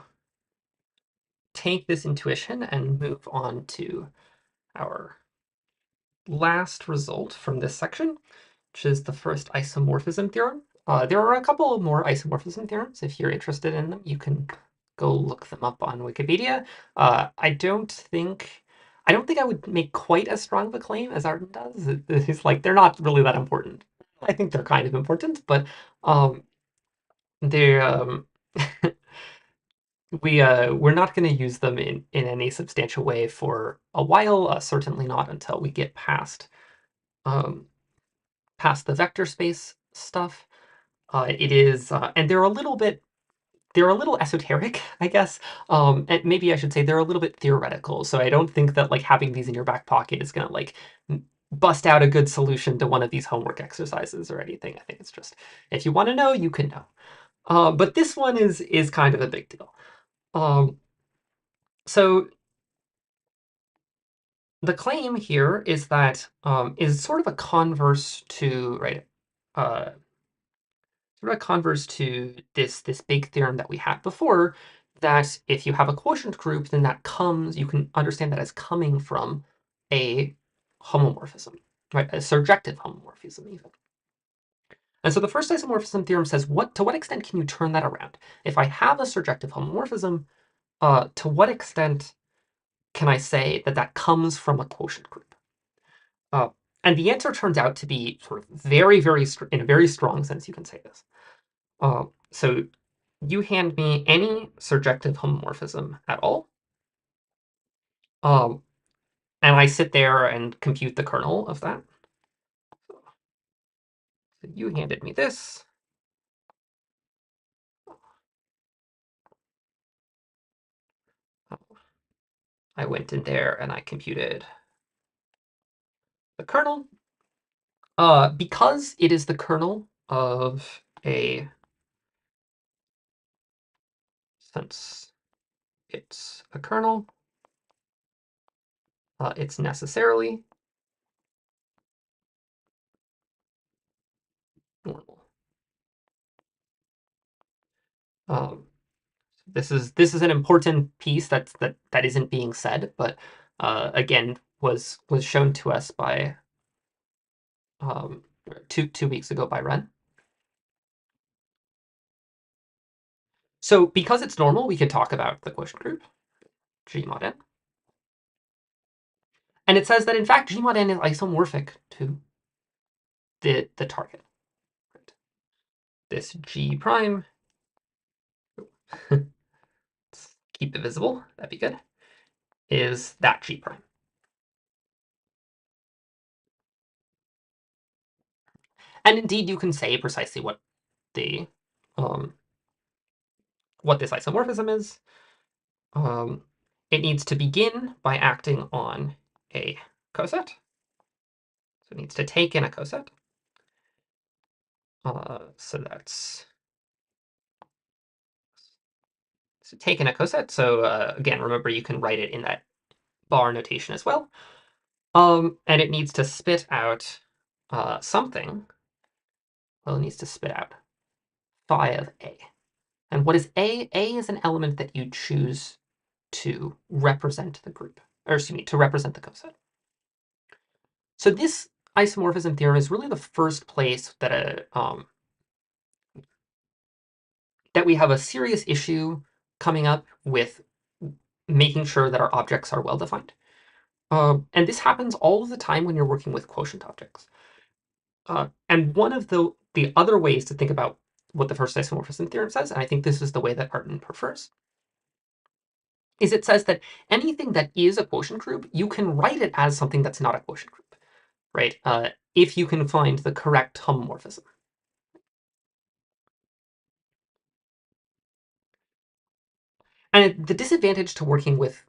A: take this intuition and move on to our last result from this section, which is the first isomorphism theorem. There are a couple of more isomorphism theorems. If you're interested in them, you can go look them up on Wikipedia. I don't think I would make quite as strong of a claim as Arden does. It's like they're not really that important. I think they're kind of important, but um, they're we're not going to use them in any substantial way for a while. Certainly not until we get um, past the vector space stuff. It is, and they're a little esoteric, I guess. And maybe I should say they're a little bit theoretical. So I don't think that like having these in your back pocket is gonna like bust out a good solution to one of these homework exercises or anything. I think it's just if you want to know, you can know. But this one is kind of a big deal. Um, so the claim here is that is sort of a converse to right. Uh, Sort of converse to this big theorem that we had before, that if you have a quotient group, then you can understand that as coming from a homomorphism, right? A surjective homomorphism even. And so the first isomorphism theorem says, to what extent can you turn that around? If I have a surjective homomorphism, to what extent can I say that that comes from a quotient group? Uh, and the answer turns out to be sort of in a very strong sense, you can say this. So you hand me any surjective homomorphism at all, um, and I sit there and compute the kernel of that. So you handed me this. I went in there and I computed the kernel. Because it is the kernel of a, since it's a kernel, it's necessarily normal. Um, this is an important piece that isn't being said, but again was shown to us by um, 2 weeks ago by Ren. So because it's normal, we could talk about the quotient group G mod n, and it says that in fact G mod n is isomorphic to the target. Right? This G prime, let's keep it visible. That'd be good. Is that G prime? And indeed, you can say precisely the um, what this isomorphism is. Um, it needs to begin by acting on a coset. So it needs to take in a coset. So that's take in a coset. So again, remember you can write it in that bar notation as well. And it needs to spit out something. Well, it needs to spit out phi of A. And what is A? A is an element that you choose to represent the group, or excuse me, to represent the coset. So this isomorphism theorem is really the first place that we have a serious issue coming up with making sure that our objects are well defined. And this happens all the time when you're working with quotient objects. And one of the other ways to think about what the first isomorphism theorem says, and I think this is the way that Artin prefers, is it says that anything that is a quotient group, you can write it as something that's not a quotient group, right? If you can find the correct homomorphism. And the disadvantage to working with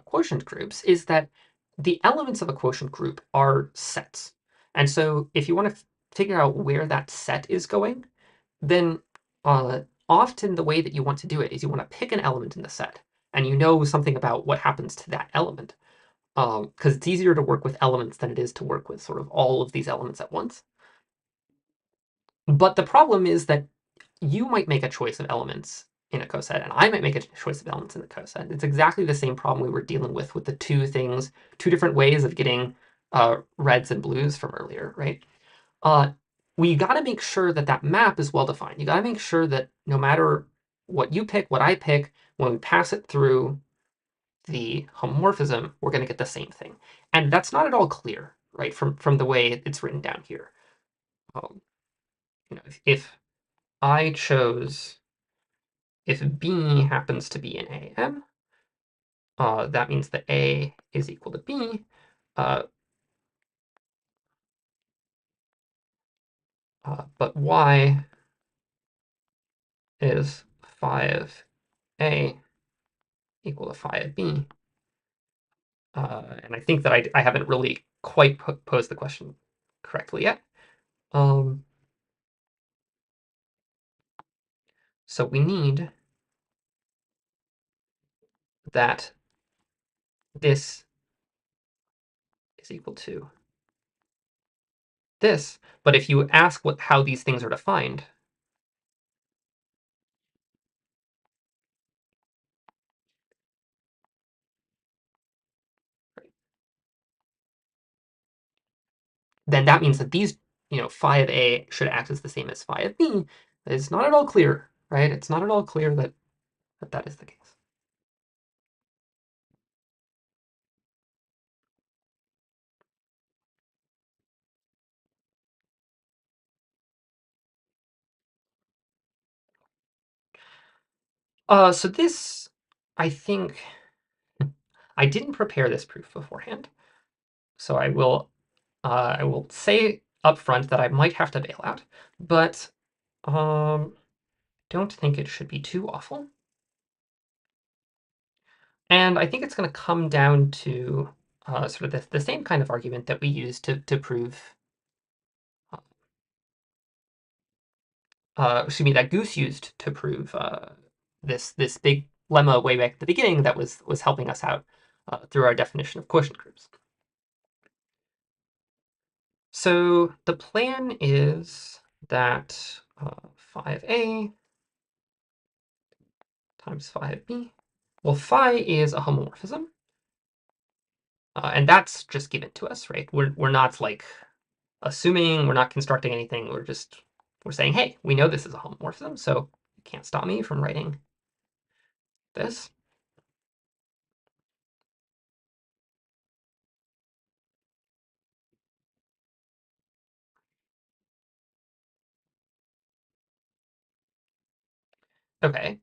A: quotient groups is that the elements of a quotient group are sets. And so if you want to figure out where that set is going, then often the way that you want to do it is you want to pick an element in the set, and you know something about what happens to that element. Because it's easier to work with elements than it is to work with sort of all of these elements at once. But the problem is that you might make a choice of elements in a coset, and I might make a choice of elements in the coset. It's exactly the same problem we were dealing with the two different ways of getting reds and blues from earlier, right? Uh, we got to make sure that that map is well defined. You got to make sure that no matter what you pick, what I pick, when we pass it through the homomorphism, we're going to get the same thing. And that's not at all clear, right, from the way it's written down here. Um, if I chose, if B happens to be an AM, that means that A is equal to B. Uh, but Y is phi of A equal to phi of B. And I think that I haven't really quite posed the question correctly yet. Um, so we need that this is equal to this. But if you ask how these things are defined, then that means that these, phi of A should act as the same as phi of B. It's not at all clear, right? It's not at all clear that is the case. So this, I think, I didn't prepare this proof beforehand, so I will say up front that I might have to bail out, but don't think it should be too awful. And I think it's going to come down to sort of the same kind of argument that we used to prove, excuse me, that Goose used to prove this big lemma way back at the beginning that was helping us out through our definition of quotient groups. So the plan is that phi of A times phi of B. Well, phi is a homomorphism, and that's just given to us, right? We're not like assuming, we're not constructing anything. We're saying, hey, we know this is a homomorphism, so you can't stop me from writing this. Okay.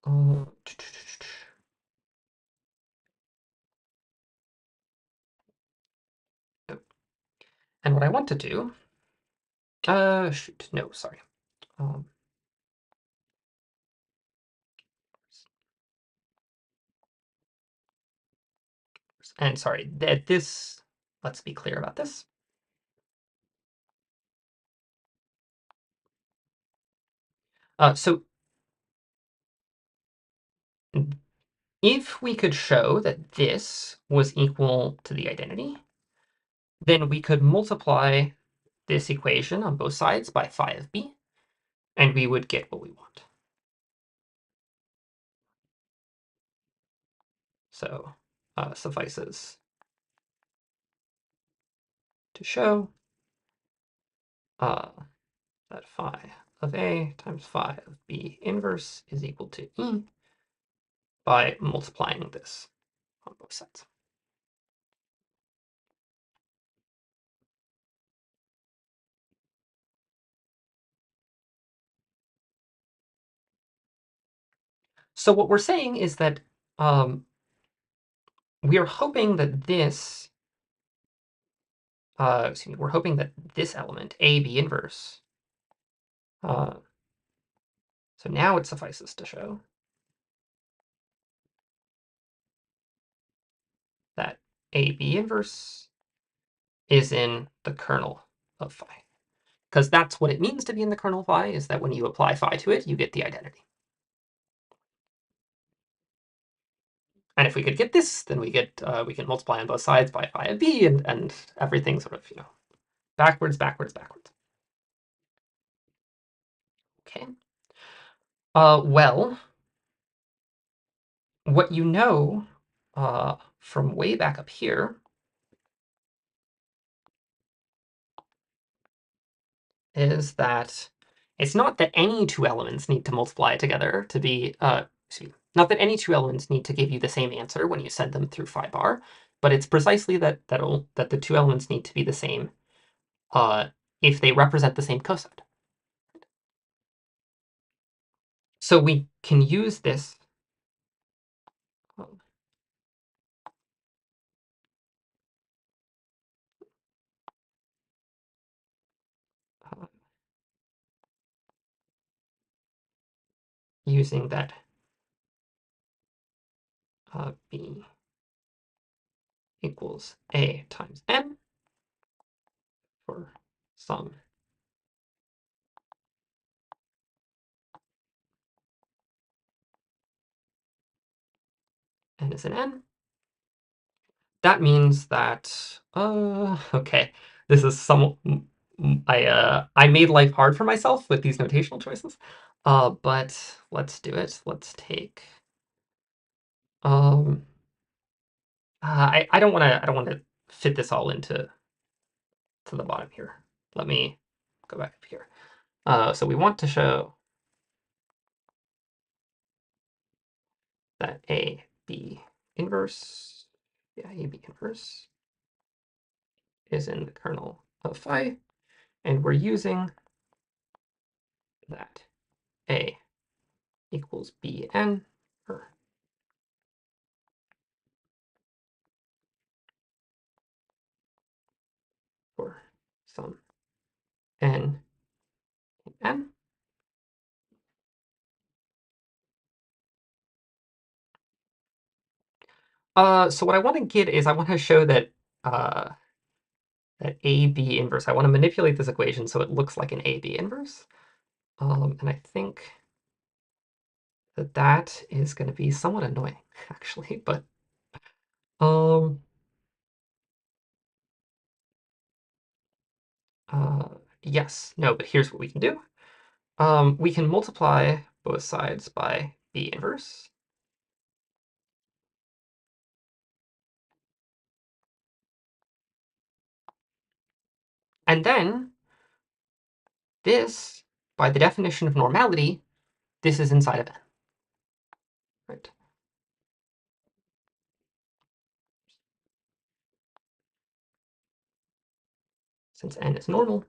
A: Uh, and what I want to do, shoot, no, sorry. Um, and sorry, that this, let's be clear about this. So if we could show that this was equal to the identity, then we could multiply this equation on both sides by phi of b, and we would get what we want. So suffices to show that phi of A times phi of B inverse is equal to E by multiplying this on both sides. So what we're saying is that we are hoping that this, we're hoping that this element, AB inverse, so now it suffices to show that AB inverse is in the kernel of phi. Because that's what it means to be in the kernel of phi, is that when you apply phi to it, you get the identity. And if we could get this, then we can multiply on both sides by phi of b, and everything sort of, backwards, backwards, backwards. Okay. Well, what you know from way back up here is that it's not that any two elements need to multiply together to be, not that any two elements need to give you the same answer when you send them through phi bar, but it's precisely that the two elements need to be the same if they represent the same coset. So we can use this using that b equals a times n for some n is an n. That means that okay, this is some I made life hard for myself with these notational choices. But let's do it. Let's take um I don't want to fit this all into the bottom here. Let me go back up here. So we want to show that A B inverse, yeah, A B inverse is in the kernel of phi, and we're using that A equals Bn for some n in n. So what I want to get is I want to show that that AB inverse. I want to manipulate this equation so it looks like an AB inverse. And I think that that is going to be somewhat annoying, actually. But um, yes, no. But here's what we can do. We can multiply both sides by B inverse. And then this, by the definition of normality, this is inside of n, right? Since n is normal,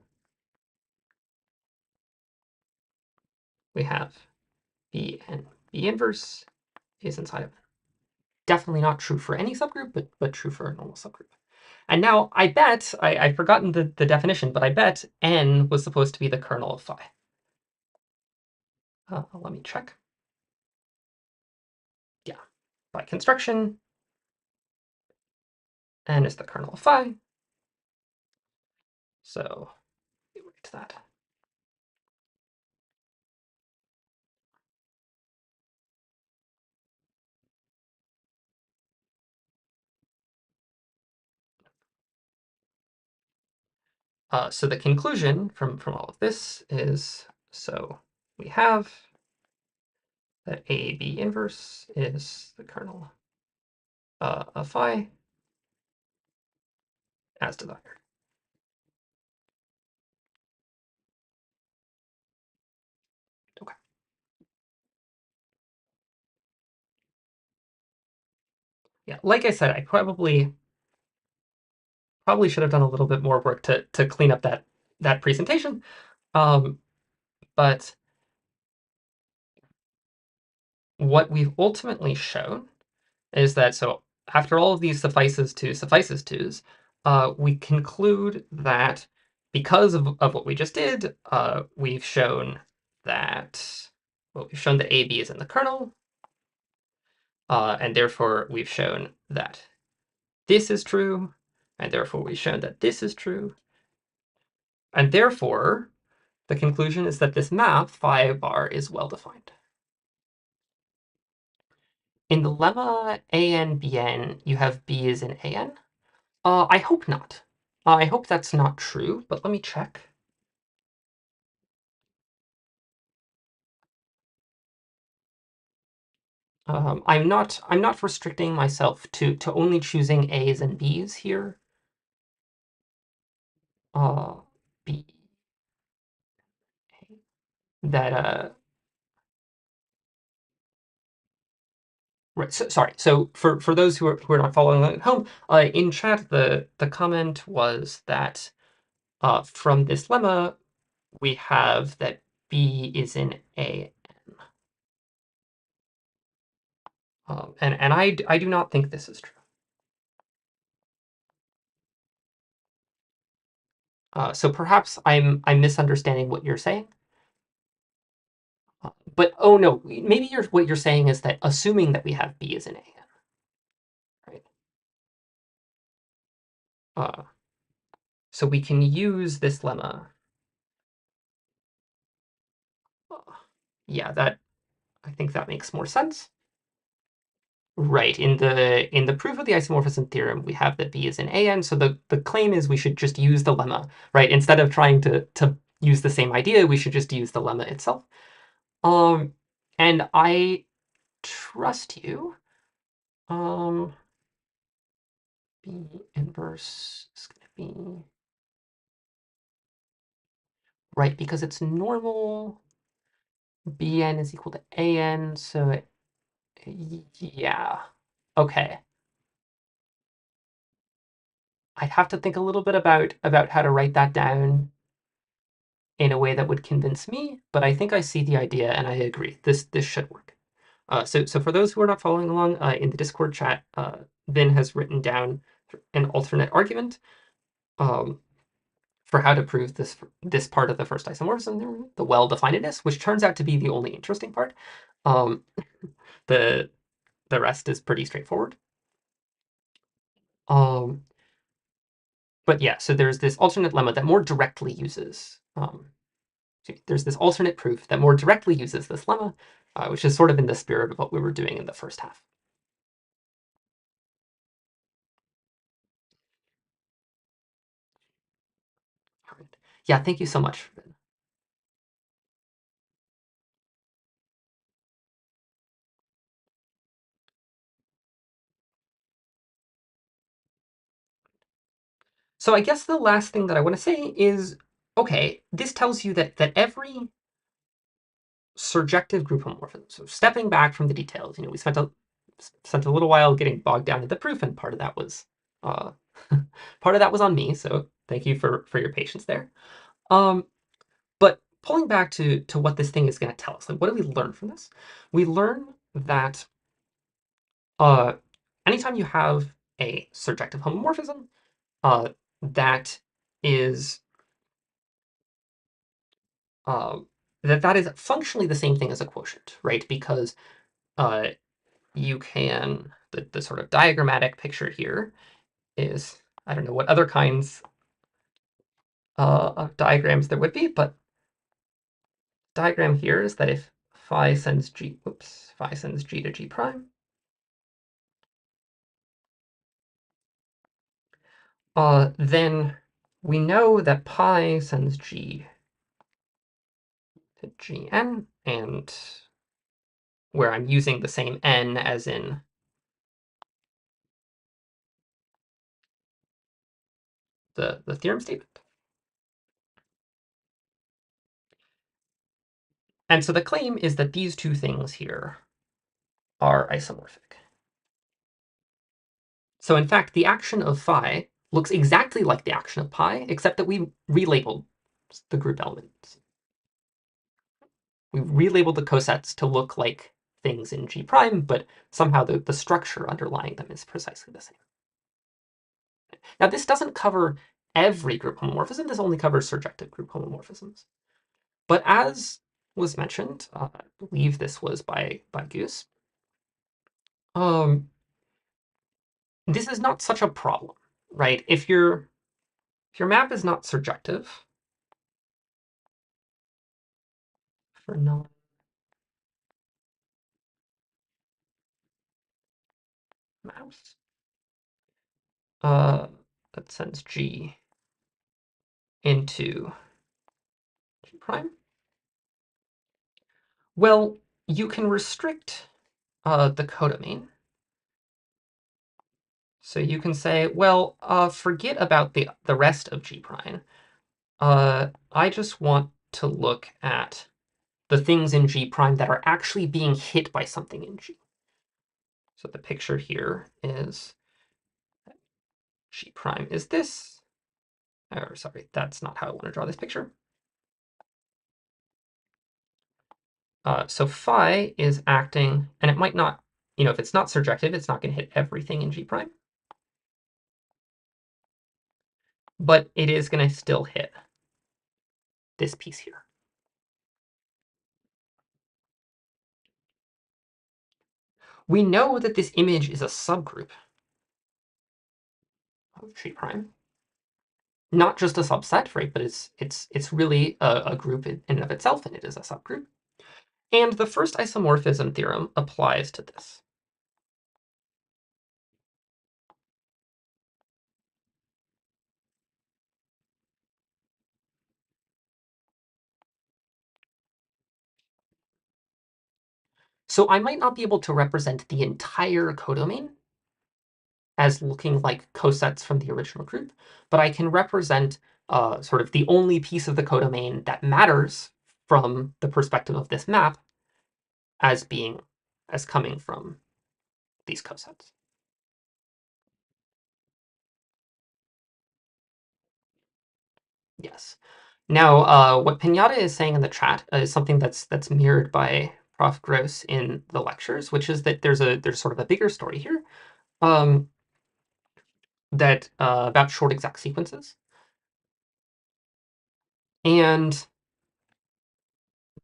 A: we have B and B inverse is inside of n. Definitely not true for any subgroup, but true for a normal subgroup. And now I bet, I've forgotten the definition, but I bet n was supposed to be the kernel of phi. Let me check. Yeah, by construction, n is the kernel of phi. So we write that. So the conclusion from all of this is, so we have that AB inverse is the kernel of phi as desired. Okay. Yeah, like I said, I probably should have done a little bit more work to clean up that presentation. Um, but what we've ultimately shown is that, so after all of these suffices tos, we conclude that because of what we just did, we've shown that AB is in the kernel, and therefore we've shown that this is true, and therefore we've shown that this is true, and therefore the conclusion is that this map phi bar is well defined. In the lemma AN BN, you have B is in AN. I hope not. I hope that's not true, but let me check. I'm not restricting myself to only choosing A's and B's here. B that right, so, sorry. So for those who are not following at home, in chat the comment was that from this lemma we have that B is in A. And I do not think this is true. So perhaps I'm misunderstanding what you're saying. But oh no, maybe what you're saying is that assuming that we have B is in A, right? Uh, so we can use this lemma. Uh, yeah, that I think that makes more sense. Right. In the proof of the isomorphism theorem, we have that B is in AN. So the claim is we should just use the lemma, right? Instead of trying to use the same idea, we should just use the lemma itself. And I trust you. B inverse is going to be right because it's normal. Bn is equal to an, so yeah. Okay. I'd have to think a little bit about how to write that down in a way that would convince me, but I think I see the idea and I agree. This should work. So for those who are not following along, in the Discord chat, Vin has written down an alternate argument for how to prove this part of the first isomorphism, the well-definedness, which turns out to be the only interesting part. Um, the rest is pretty straightforward. But yeah, so there's this alternate lemma that more directly uses. There's this alternate proof that more directly uses this lemma, which is sort of in the spirit of what we were doing in the first half. All right. Yeah, thank you so much. So I guess the last thing that I want to say is, okay, this tells you that every surjective group homomorphism, so stepping back from the details, we spent a little while getting bogged down in the proof, and part of that was on me. So thank you for your patience there. But pulling back to what this thing is going to tell us, like what do we learn from this? We learn that uh, anytime you have a surjective homomorphism, that is uh, that is functionally the same thing as a quotient, right? Because uh, you can the sort of diagrammatic picture here is, I don't know what other kinds of diagrams there would be, but diagram here is that if phi sends g to g prime, then we know that pi sends g to gn, and where I'm using the same n as in the theorem statement. And so the claim is that these two things here are isomorphic. So in fact, the action of phi looks exactly like the action of pi, except that we relabeled the group elements. We relabeled the cosets to look like things in G prime, but somehow the structure underlying them is precisely the same. Now, this doesn't cover every group homomorphism. This only covers surjective group homomorphisms. But as was mentioned, I believe this was by Goose, this is not such a problem, right? If your map is not surjective for non maps, that sends G into G prime. Well, you can restrict the codomain. So you can say, well, forget about the rest of G prime. I just want to look at the things in G prime that are actually being hit by something in G. So the picture here is G prime is this. Or sorry, that's not how I want to draw this picture. So phi is acting, and it might not, if it's not surjective, it's not going to hit everything in G prime. But it is going to still hit this piece here. We know that this image is a subgroup of G prime. Not just a subset, right? But it's really a group in and of itself, and it is a subgroup. And the first isomorphism theorem applies to this. So I might not be able to represent the entire codomain as looking like cosets from the original group, but I can represent sort of the only piece of the codomain that matters from the perspective of this map as coming from these cosets. Yes. Now, what Pinata is saying in the chat is something that's mirrored by Prof. Gross in the lectures, which is that there's sort of a bigger story here, um, that about short exact sequences, and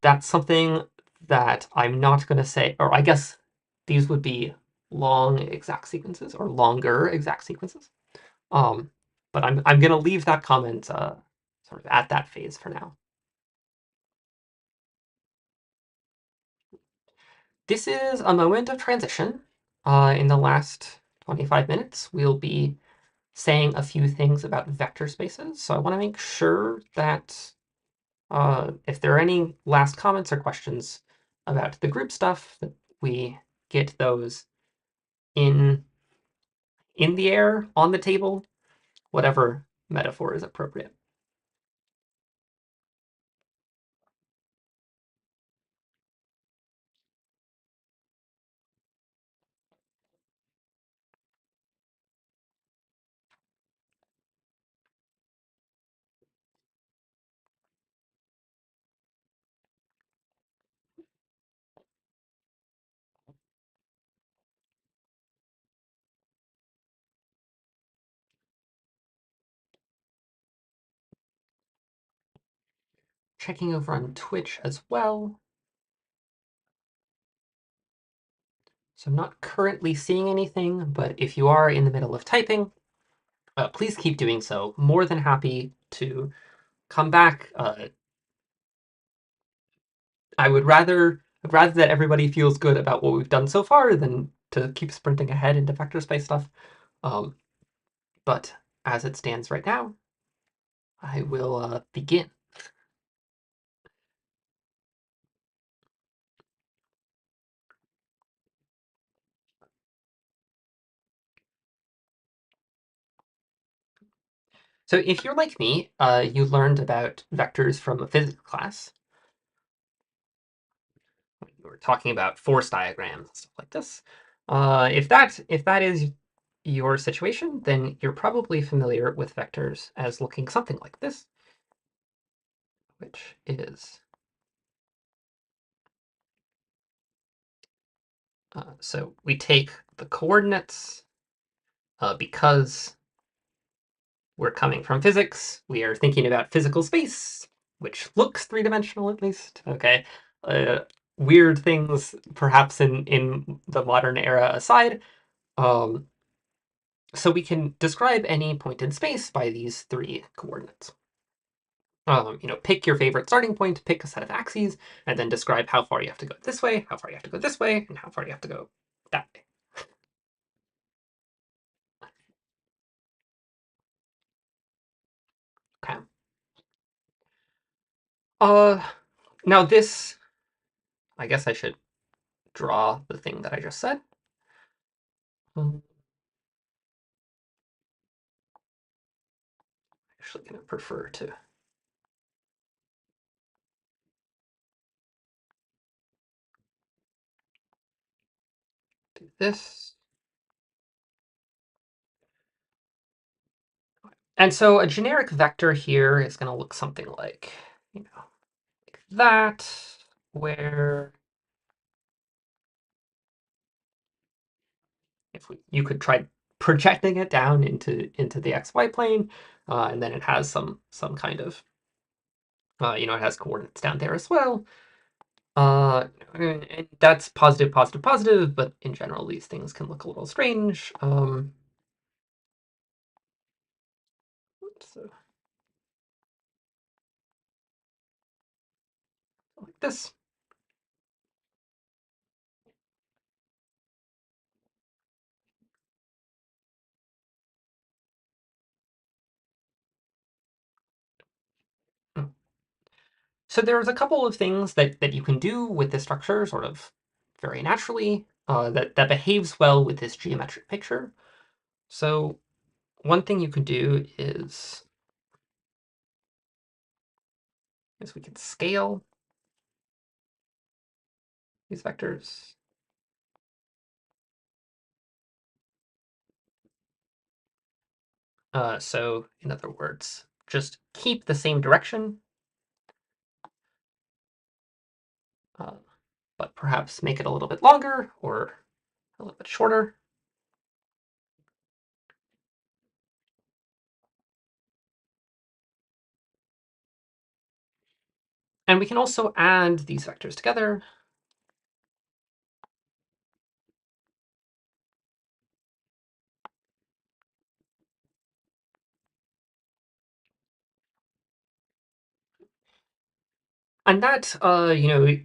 A: that's something that I'm not going to say, or I guess these would be long exact sequences or longer exact sequences. But I'm going to leave that comment sort of at that phase for now. This is a moment of transition. In the last 25 minutes, we'll be saying a few things about vector spaces. So I want to make sure that if there are any last comments or questions about the group stuff, that we get those in the air, on the table, whatever metaphor is appropriate. Checking over on Twitch as well. So I'm not currently seeing anything, but if you are in the middle of typing, please keep doing so. More than happy to come back. I'd rather that everybody feels good about what we've done so far than to keep sprinting ahead into vector space stuff. But as it stands right now, I will begin. So if you're like me, you learned about vectors from a physics class. We were talking about force diagrams and stuff like this. If that is your situation, then you're probably familiar with vectors as looking something like this, which is so we take the coordinates because we're coming from physics. We are thinking about physical space, which looks three-dimensional at least. Okay. Uh, Weird things, perhaps in the modern era aside. Um, so we can describe any point in space by these three coordinates. Pick your favorite starting point, pick a set of axes, and then describe how far you have to go this way, how far you have to go this way, and how far you have to go that way. Okay. Uh, Now this, I guess I should draw the thing that I just said. I'm actually going to prefer to do this. And so a generic vector here is going to look something like, like that, where if you could try projecting it down into the xy plane, and then it has some kind of it has coordinates down there as well. And that's positive, positive, positive, but in general, these things can look a little strange. So like this. So there's a couple of things that you can do with this structure, sort of very naturally, that behaves well with this geometric picture. So one thing you could do is we could scale these vectors. So in other words, just keep the same direction, uh, but perhaps make it a little bit longer or a little bit shorter. And we can also add these vectors together. And that,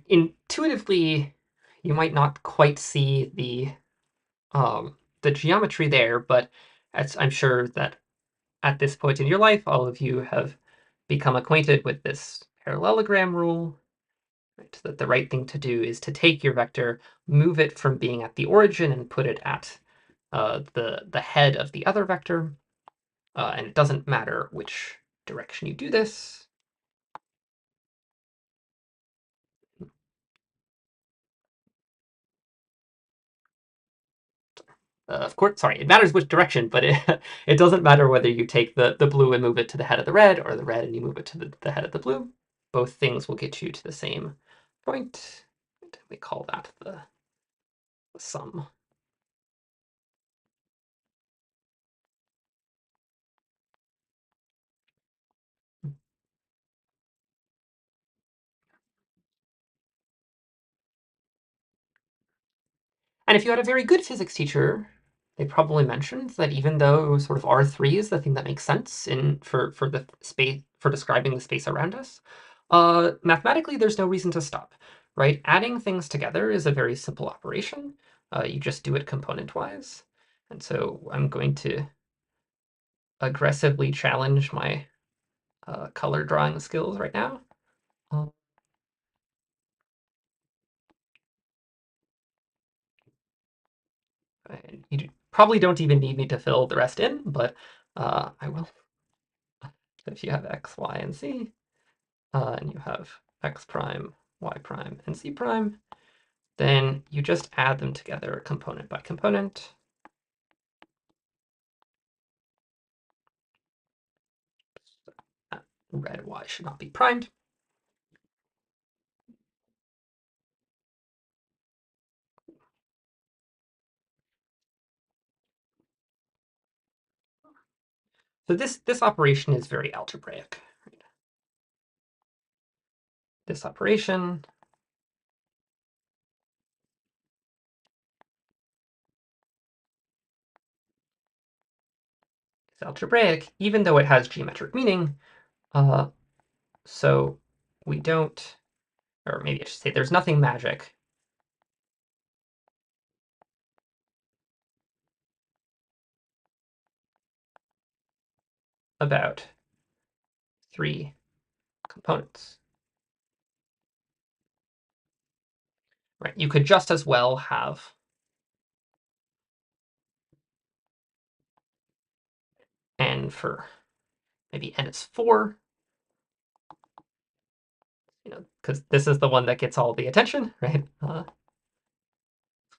A: intuitively, you might not quite see the geometry there, but I'm sure that at this point in your life, all of you have become acquainted with this parallelogram rule, right? That the right thing to do is to take your vector, move it from being at the origin and put it at the head of the other vector. And it doesn't matter which direction you do this. Of course, sorry, it matters which direction, but it doesn't matter whether you take the blue and move it to the head of the red, or the red and you move it to the head of the blue. Both things will get you to the same point. We call that the sum. And if you had a very good physics teacher, they probably mentioned that even though sort of R3 is the thing that makes sense for the space for describing the space around us, mathematically there's no reason to stop, right? Adding things together is a very simple operation. You just do it component-wise. And so I'm going to aggressively challenge my color drawing skills right now. Um, and you probably don't even need me to fill the rest in, but I will. So if you have x, y, and z, and you have x prime, y prime, and z prime, then you just add them together component by component. Red y should not be primed. So this operation is very algebraic. This operation is algebraic, even though it has geometric meaning. So we don't, or maybe I should say there's nothing magic about 3 components. Right? You could just as well have n for maybe n is 4, because this is the one that gets all the attention, right?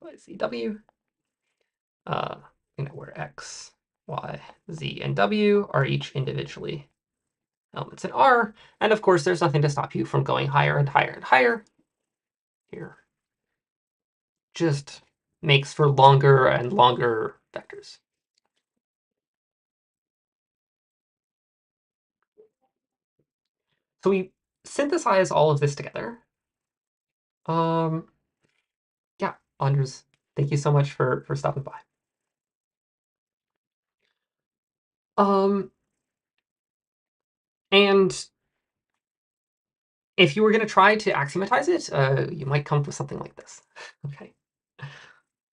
A: CW, where x, y, z, and w are each individually elements in R. And of course, there's nothing to stop you from going higher and higher and higher. Here, just makes for longer and longer vectors. So we synthesize all of this together. Yeah, Anders, thank you so much for stopping by. Um, and if you were going to try to axiomatize it, you might come up with something like this. Okay.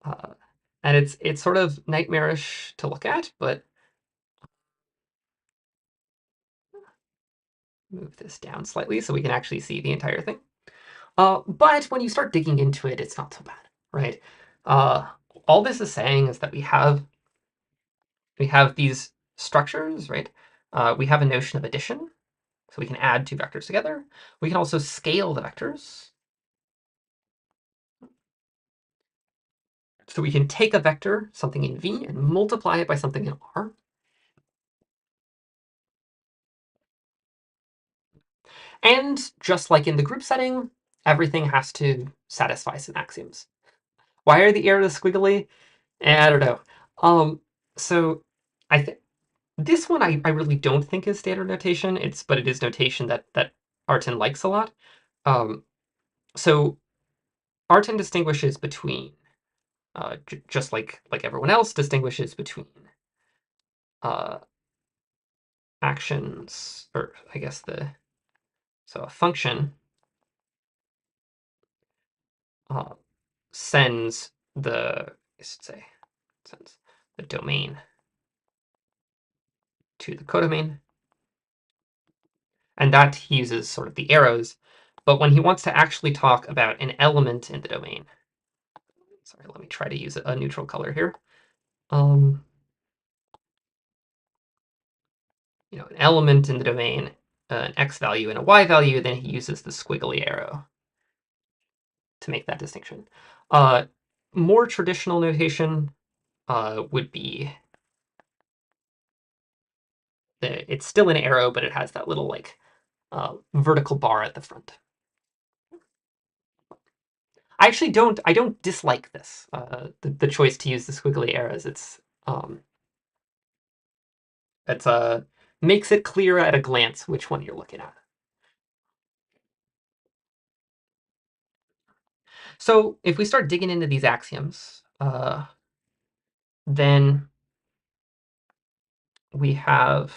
A: Uh, and it's sort of nightmarish to look at, but move this down slightly so we can actually see the entire thing. But when you start digging into it, it's not so bad, right? Uh, all this is saying is that we have these structures, right? We have a notion of addition, so we can add 2 vectors together. We can also scale the vectors. So we can take a vector, something in V, and multiply it by something in R. And just like in the group setting, everything has to satisfy some axioms. Why are the arrows squiggly? I don't know. So I think this one I really don't think is standard notation. But it is notation that Artin likes a lot. So Artin distinguishes between just like everyone else distinguishes between uh, actions, or I guess so a function uh, sends the sends the domain to the codomain, and that he uses sort of the arrows. But when he wants to actually talk about an element in the domain, sorry, let me try to use a neutral color here. An element in the domain, an x value and a y value, then he uses the squiggly arrow to make that distinction. More traditional notation would be it's still an arrow, but it has that little like vertical bar at the front. I don't dislike this, the choice to use the squiggly arrows. It's makes it clear at a glance which one you're looking at. So if we start digging into these axioms, then we have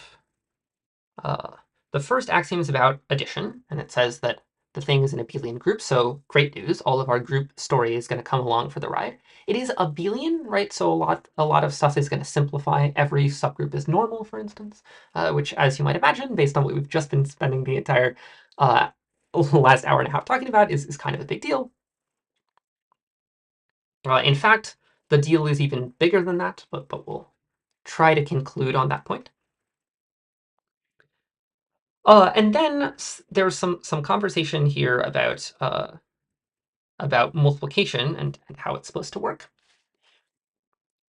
A: the first axiom is about addition, and it says that the thing is an abelian group, so great news. All of our group story is going to come along for the ride. It is abelian, right? So a lot of stuff is going to simplify. Every subgroup is normal, for instance, which, as you might imagine, based on what we've just been spending the entire uh, last hour and a half talking about, is kind of a big deal. In fact, the deal is even bigger than that, but we'll try to conclude on that point. And then there's some conversation here about multiplication and how it's supposed to work.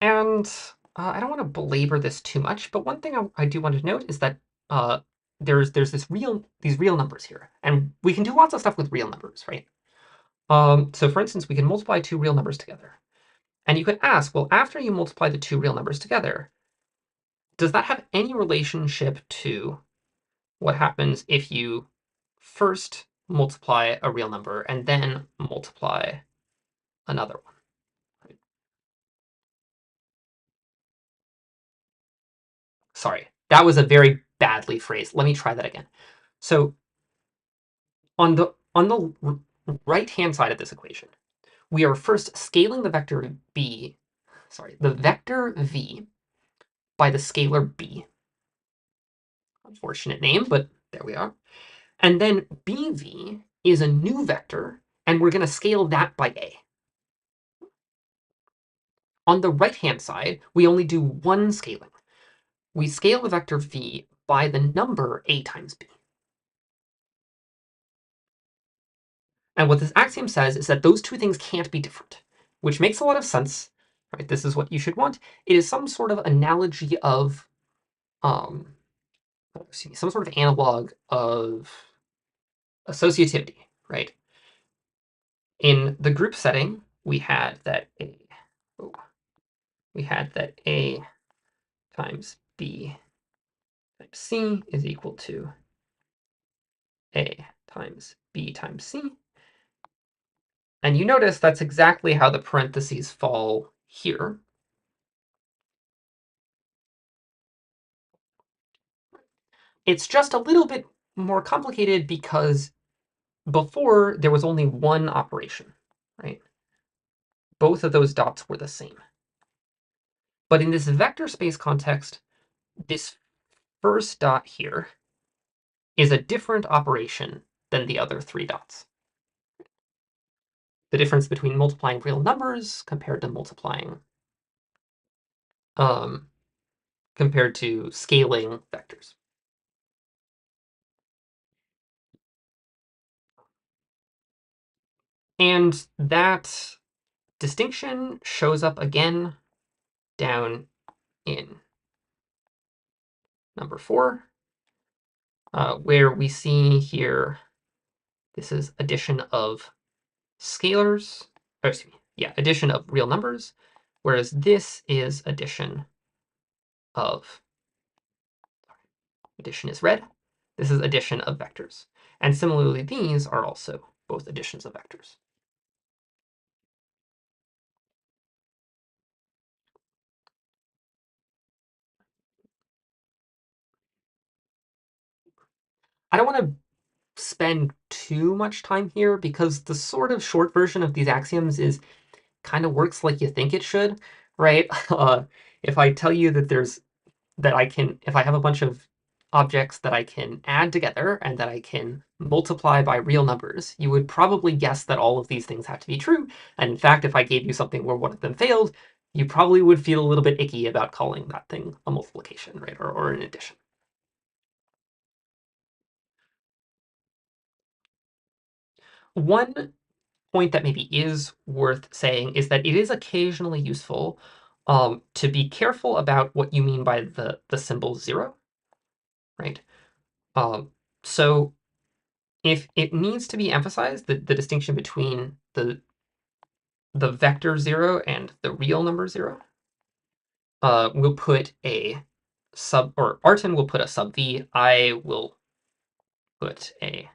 A: And I don't want to belabor this too much, but one thing I do want to note is that uh, there's these real numbers here, and we can do lots of stuff with real numbers, right? So for instance, we can multiply two real numbers together, and you could ask, well, after you multiply the two real numbers together, does that have any relationship to what happens if you first multiply a real number and then multiply another one? Right? Sorry, that was a very badly phrased. Let me try that again. So on the right-hand side of this equation, we are first scaling the vector the vector v by the scalar b. Unfortunate name, but there we are. And then bv is a new vector, and we're going to scale that by a. On the right-hand side, we only do one scaling. We scale the vector v by the number a times b. And what this axiom says is that those two things can't be different, which makes a lot of sense. Right? This is what you should want. It is some sort of analogy of, some sort of analog of associativity, right? In the group setting, we had that a times b times c is equal to a times b times c. And you notice that's exactly how the parentheses fall here. It's just a little bit more complicated because before there was only one operation, right? Both of those dots were the same. But in this vector space context, this first dot here is a different operation than the other three dots. The difference between multiplying real numbers compared to scaling vectors. And that distinction shows up again down in number 4, where we see here, this is addition of scalars, or excuse me, yeah, addition of real numbers, whereas this is addition is red. This is addition of vectors. And similarly, these are also both additions of vectors. I don't want to spend too much time here because the sort of short version of these axioms is kind of works like you think it should, right? If I tell you if I have a bunch of objects that I can add together and that I can multiply by real numbers, you would probably guess that all of these things have to be true. And in fact, if I gave you something where one of them failed, you probably would feel a little bit icky about calling that thing a multiplication, right? Or an addition. One point that maybe is worth saying is that it is occasionally useful to be careful about what you mean by the symbol 0, right? So if it needs to be emphasized, the distinction between the vector 0 and the real number 0, we'll put a sub, or Artin will put a sub v. I will put a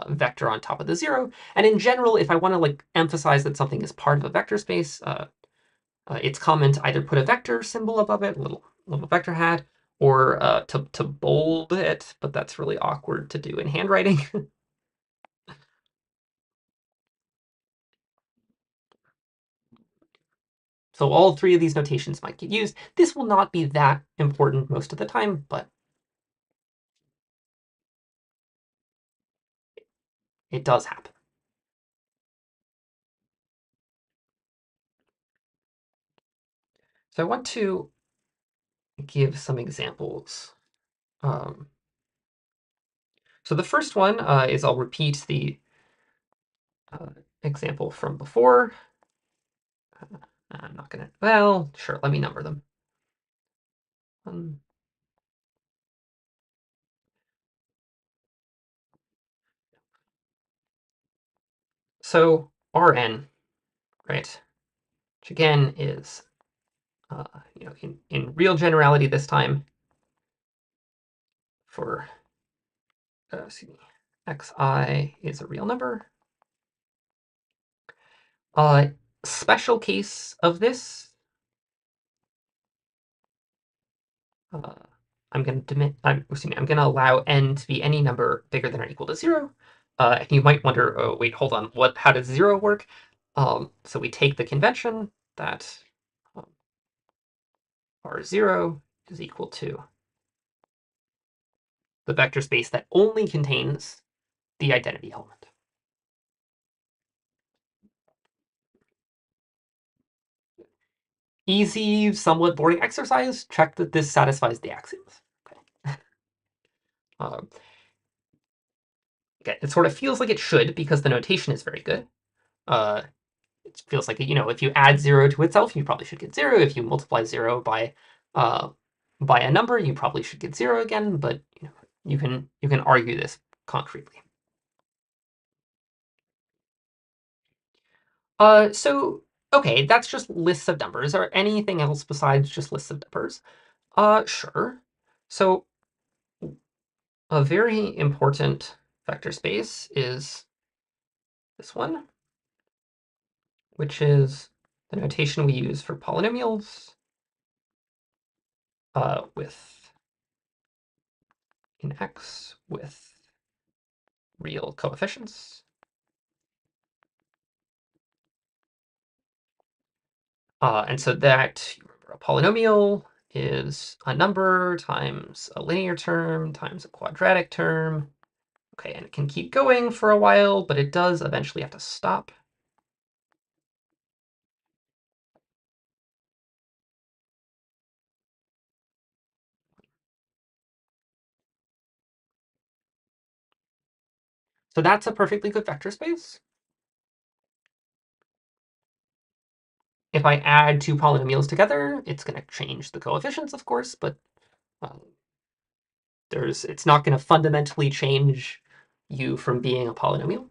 A: vector on top of the 0. And in general, if I want to like emphasize that something is part of a vector space, it's common to either put a vector symbol above it, a little vector hat, or to bold it, but that's really awkward to do in handwriting. So all three of these notations might get used. This will not be that important most of the time, but it does happen. So I want to give some examples. Um, so the first one is I'll repeat the uh, example from before. I'm not gonna, well, sure, let me number them. Um, so Rn, right, which again is, in real generality this time for, excuse me, xi is a real number. Uh, Special case of this, uh, I'm going to I'm going to allow n to be any number bigger than or equal to 0. And you might wonder, oh wait, hold on, how does 0 work? So we take the convention that um, R0 is equal to the vector space that only contains the identity element. Easy, somewhat boring exercise. Check that this satisfies the axioms. Okay. Um, okay. It sort of feels like it should because the notation is very good. It feels like, if you add 0 to itself, you probably should get 0. If you multiply 0 uh, by a number, you probably should get 0 again. But you can argue this concretely. So okay, that's just lists of numbers. Or anything else besides just lists of numbers? Sure. So a very important vector space is this one, which is the notation we use for polynomials with in X with real coefficients. And so that, a polynomial is a number times a linear term times a quadratic term. Okay, and it can keep going for a while, but it does eventually have to stop. So that's a perfectly good vector space. If I add two polynomials together, it's going to change the coefficients, of course, but um, it's not going to fundamentally change u from being a polynomial.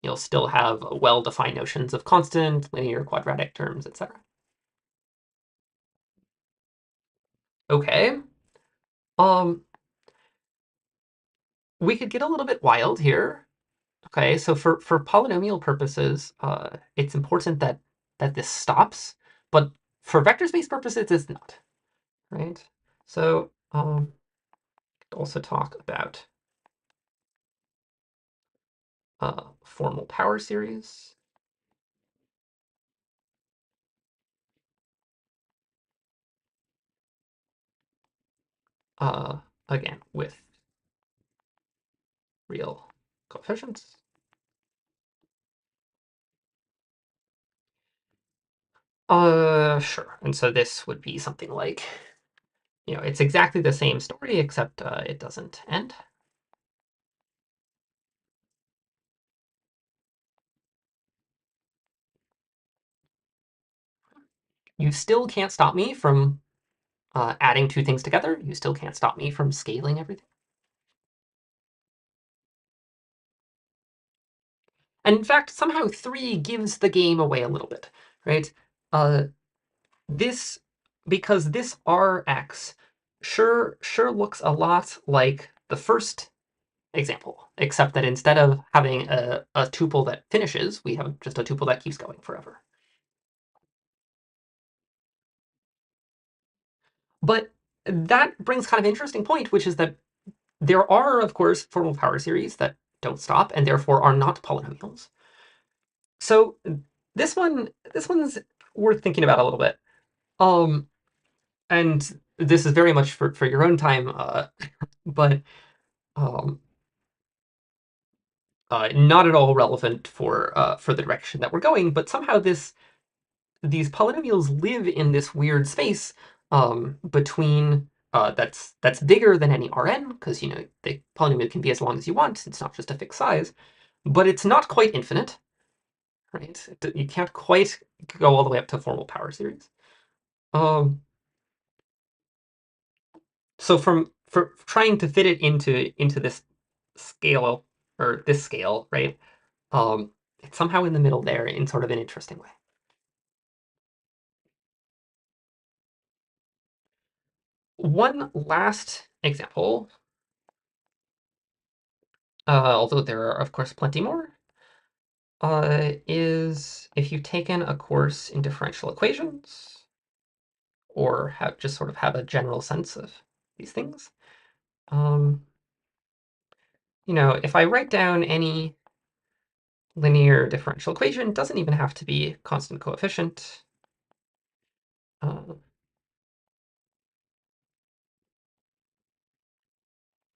A: You'll still have well-defined notions of constant, linear, quadratic terms, etc. Okay. Um, we could get a little bit wild here. Okay, so for polynomial purposes, it's important that this stops, but for vector space purposes, it's not. Right? So also talk about formal power series. Uh, Again, with real coefficients. Sure. And so this would be something like, it's exactly the same story, except it doesn't end. You still can't stop me from adding two things together. You still can't stop me from scaling everything. And in fact, somehow 3 gives the game away a little bit, right? This, because this Rx sure looks a lot like the first example, except that instead of having a tuple that finishes, we have just a tuple that keeps going forever. But that brings kind of interesting point, which is that there are, of course, formal power series that don't stop and therefore are not polynomials. So this one's worth thinking about a little bit. Um, and this is very much for your own time, but um, not at all relevant for the direction that we're going. But somehow these polynomials live in this weird space between that's bigger than any Rn, because the polynomial can be as long as you want. It's not just a fixed size, but it's not quite infinite, right? You can't quite go all the way up to formal power series. Um, so for trying to fit it into this scale or this scale, right? It's somehow in the middle there in sort of an interesting way. One last example, although there are of course plenty more, is if you've taken a course in differential equations or have just sort of have a general sense of these things. Um, if I write down any linear differential equation, it doesn't even have to be constant coefficient. Uh,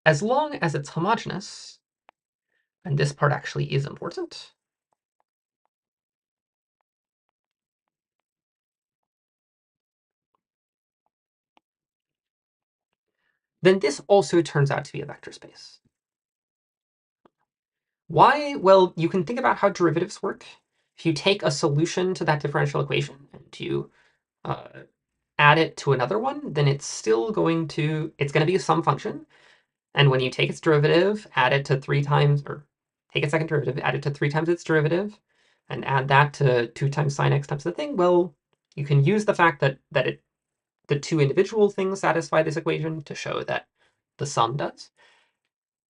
A: as long as it's homogeneous, and this part actually is important, then this also turns out to be a vector space. Why? Well, you can think about how derivatives work. If you take a solution to that differential equation and you uh, add it to another one, then it's going to be some function. And when you take its derivative, add it to 3 times, or take its second derivative, add it to 3 times its derivative, and add that to 2 times sine x times the thing, well, you can use the fact that the two individual things satisfy this equation to show that the sum does.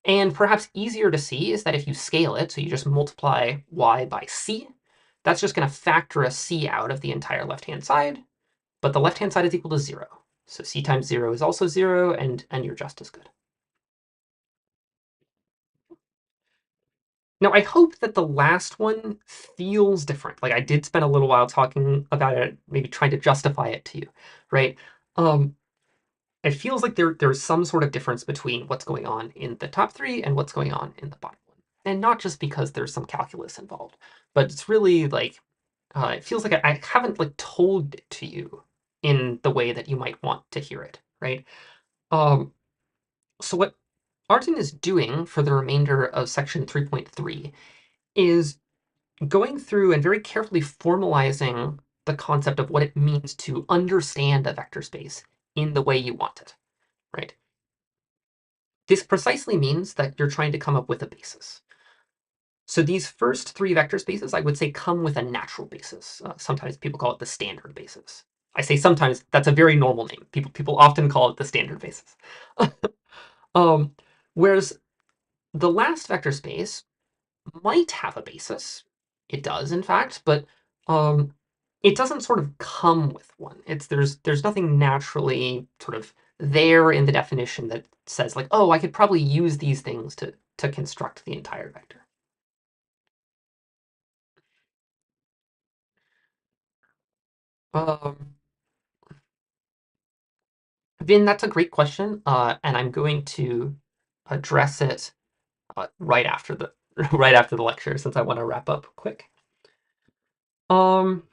A: And perhaps easier to see is that if you scale it, so you just multiply y by c, that's just going to factor a c out of the entire left-hand side, but the left-hand side is equal to 0. So c times 0 is also 0, and you're just as good. Now, I hope that the last one feels different. Like I did spend a little while talking about it, maybe trying to justify it to you, right? Um, it feels like there's some sort of difference between what's going on in the top three and what's going on in the bottom one. And not just because there's some calculus involved, but it's really like it feels like I haven't like told it to you in the way that you might want to hear it, right? Um, so what Artin is doing for the remainder of section 3.3 is going through and very carefully formalizing the concept of what it means to understand a vector space in the way you want it, right? This precisely means that you're trying to come up with a basis. So these first 3 vector spaces, I would say, come with a natural basis. Sometimes people call it the standard basis. I say sometimes, that's a very normal name. People often call it the standard basis. um, whereas the last vector space might have a basis. It does, in fact, but um, it doesn't sort of come with one. There's nothing naturally sort of there in the definition that says like, oh, I could probably use these things to construct the entire vector. Um, Vin, that's a great question, and I'm going to address it right after the right after the lecture, since I want to wrap up quick. Um,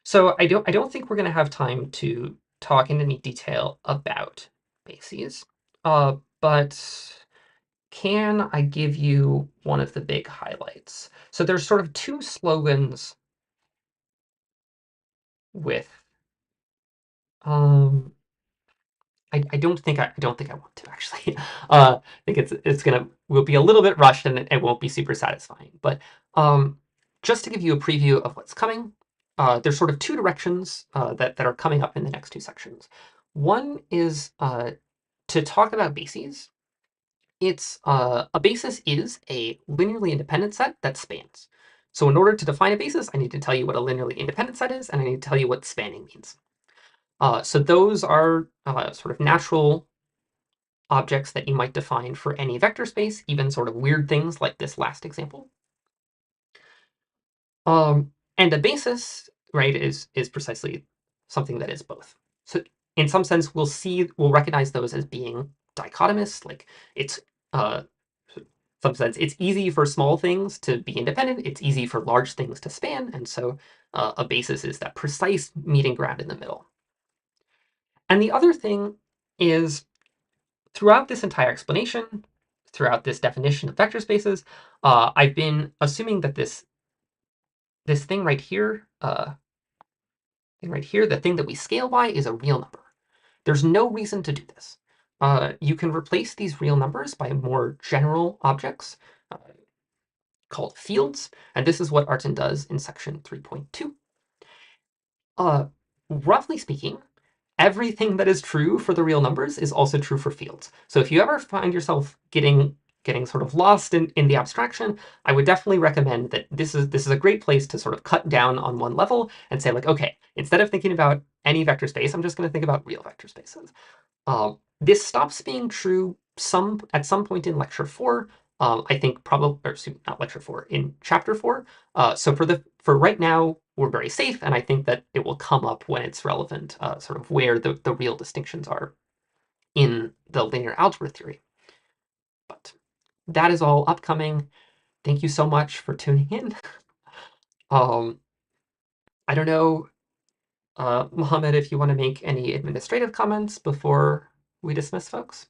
A: so I don't think we're going to have time to talk in any detail about bases, but can I give you one of the big highlights? So there's sort of 2 slogans with um, I don't think I want to actually. I think we'll be a little bit rushed and it won't be super satisfying. But um, just to give you a preview of what's coming, there's sort of 2 directions that are coming up in the next 2 sections. One is to talk about bases. It's a basis is a linearly independent set that spans. So in order to define a basis, I need to tell you what a linearly independent set is, and I need to tell you what spanning means. So those are sort of natural objects that you might define for any vector space, even sort of weird things like this last example. And a basis, right, is precisely something that is both. So in some sense, we'll recognize those as being dichotomous. Like it's uh, some sense it's easy for small things to be independent. It's easy for large things to span, and so a basis is that precise meeting ground in the middle. And the other thing is throughout this entire explanation, throughout this definition of vector spaces, I've been assuming that this thing right here, the thing that we scale by is a real number. There's no reason to do this. You can replace these real numbers by more general objects uh, called fields, and this is what Artin does in section 3.2. Uh, Roughly speaking, everything that is true for the real numbers is also true for fields. So if you ever find yourself getting sort of lost in the abstraction, I would definitely recommend that this is a great place to sort of cut down on one level and say like, okay, instead of thinking about any vector space, I'm just going to think about real vector spaces. This stops being true at some point in lecture 4. I think probably, or excuse me, not lecture 4, in chapter 4. So for right now, we're very safe, and I think that it will come up when it's relevant, sort of where the real distinctions are in the linear algebra theory. But that is all upcoming. Thank you so much for tuning in. Um, I don't know, Mohammed, if you want to make any administrative comments before we dismiss folks.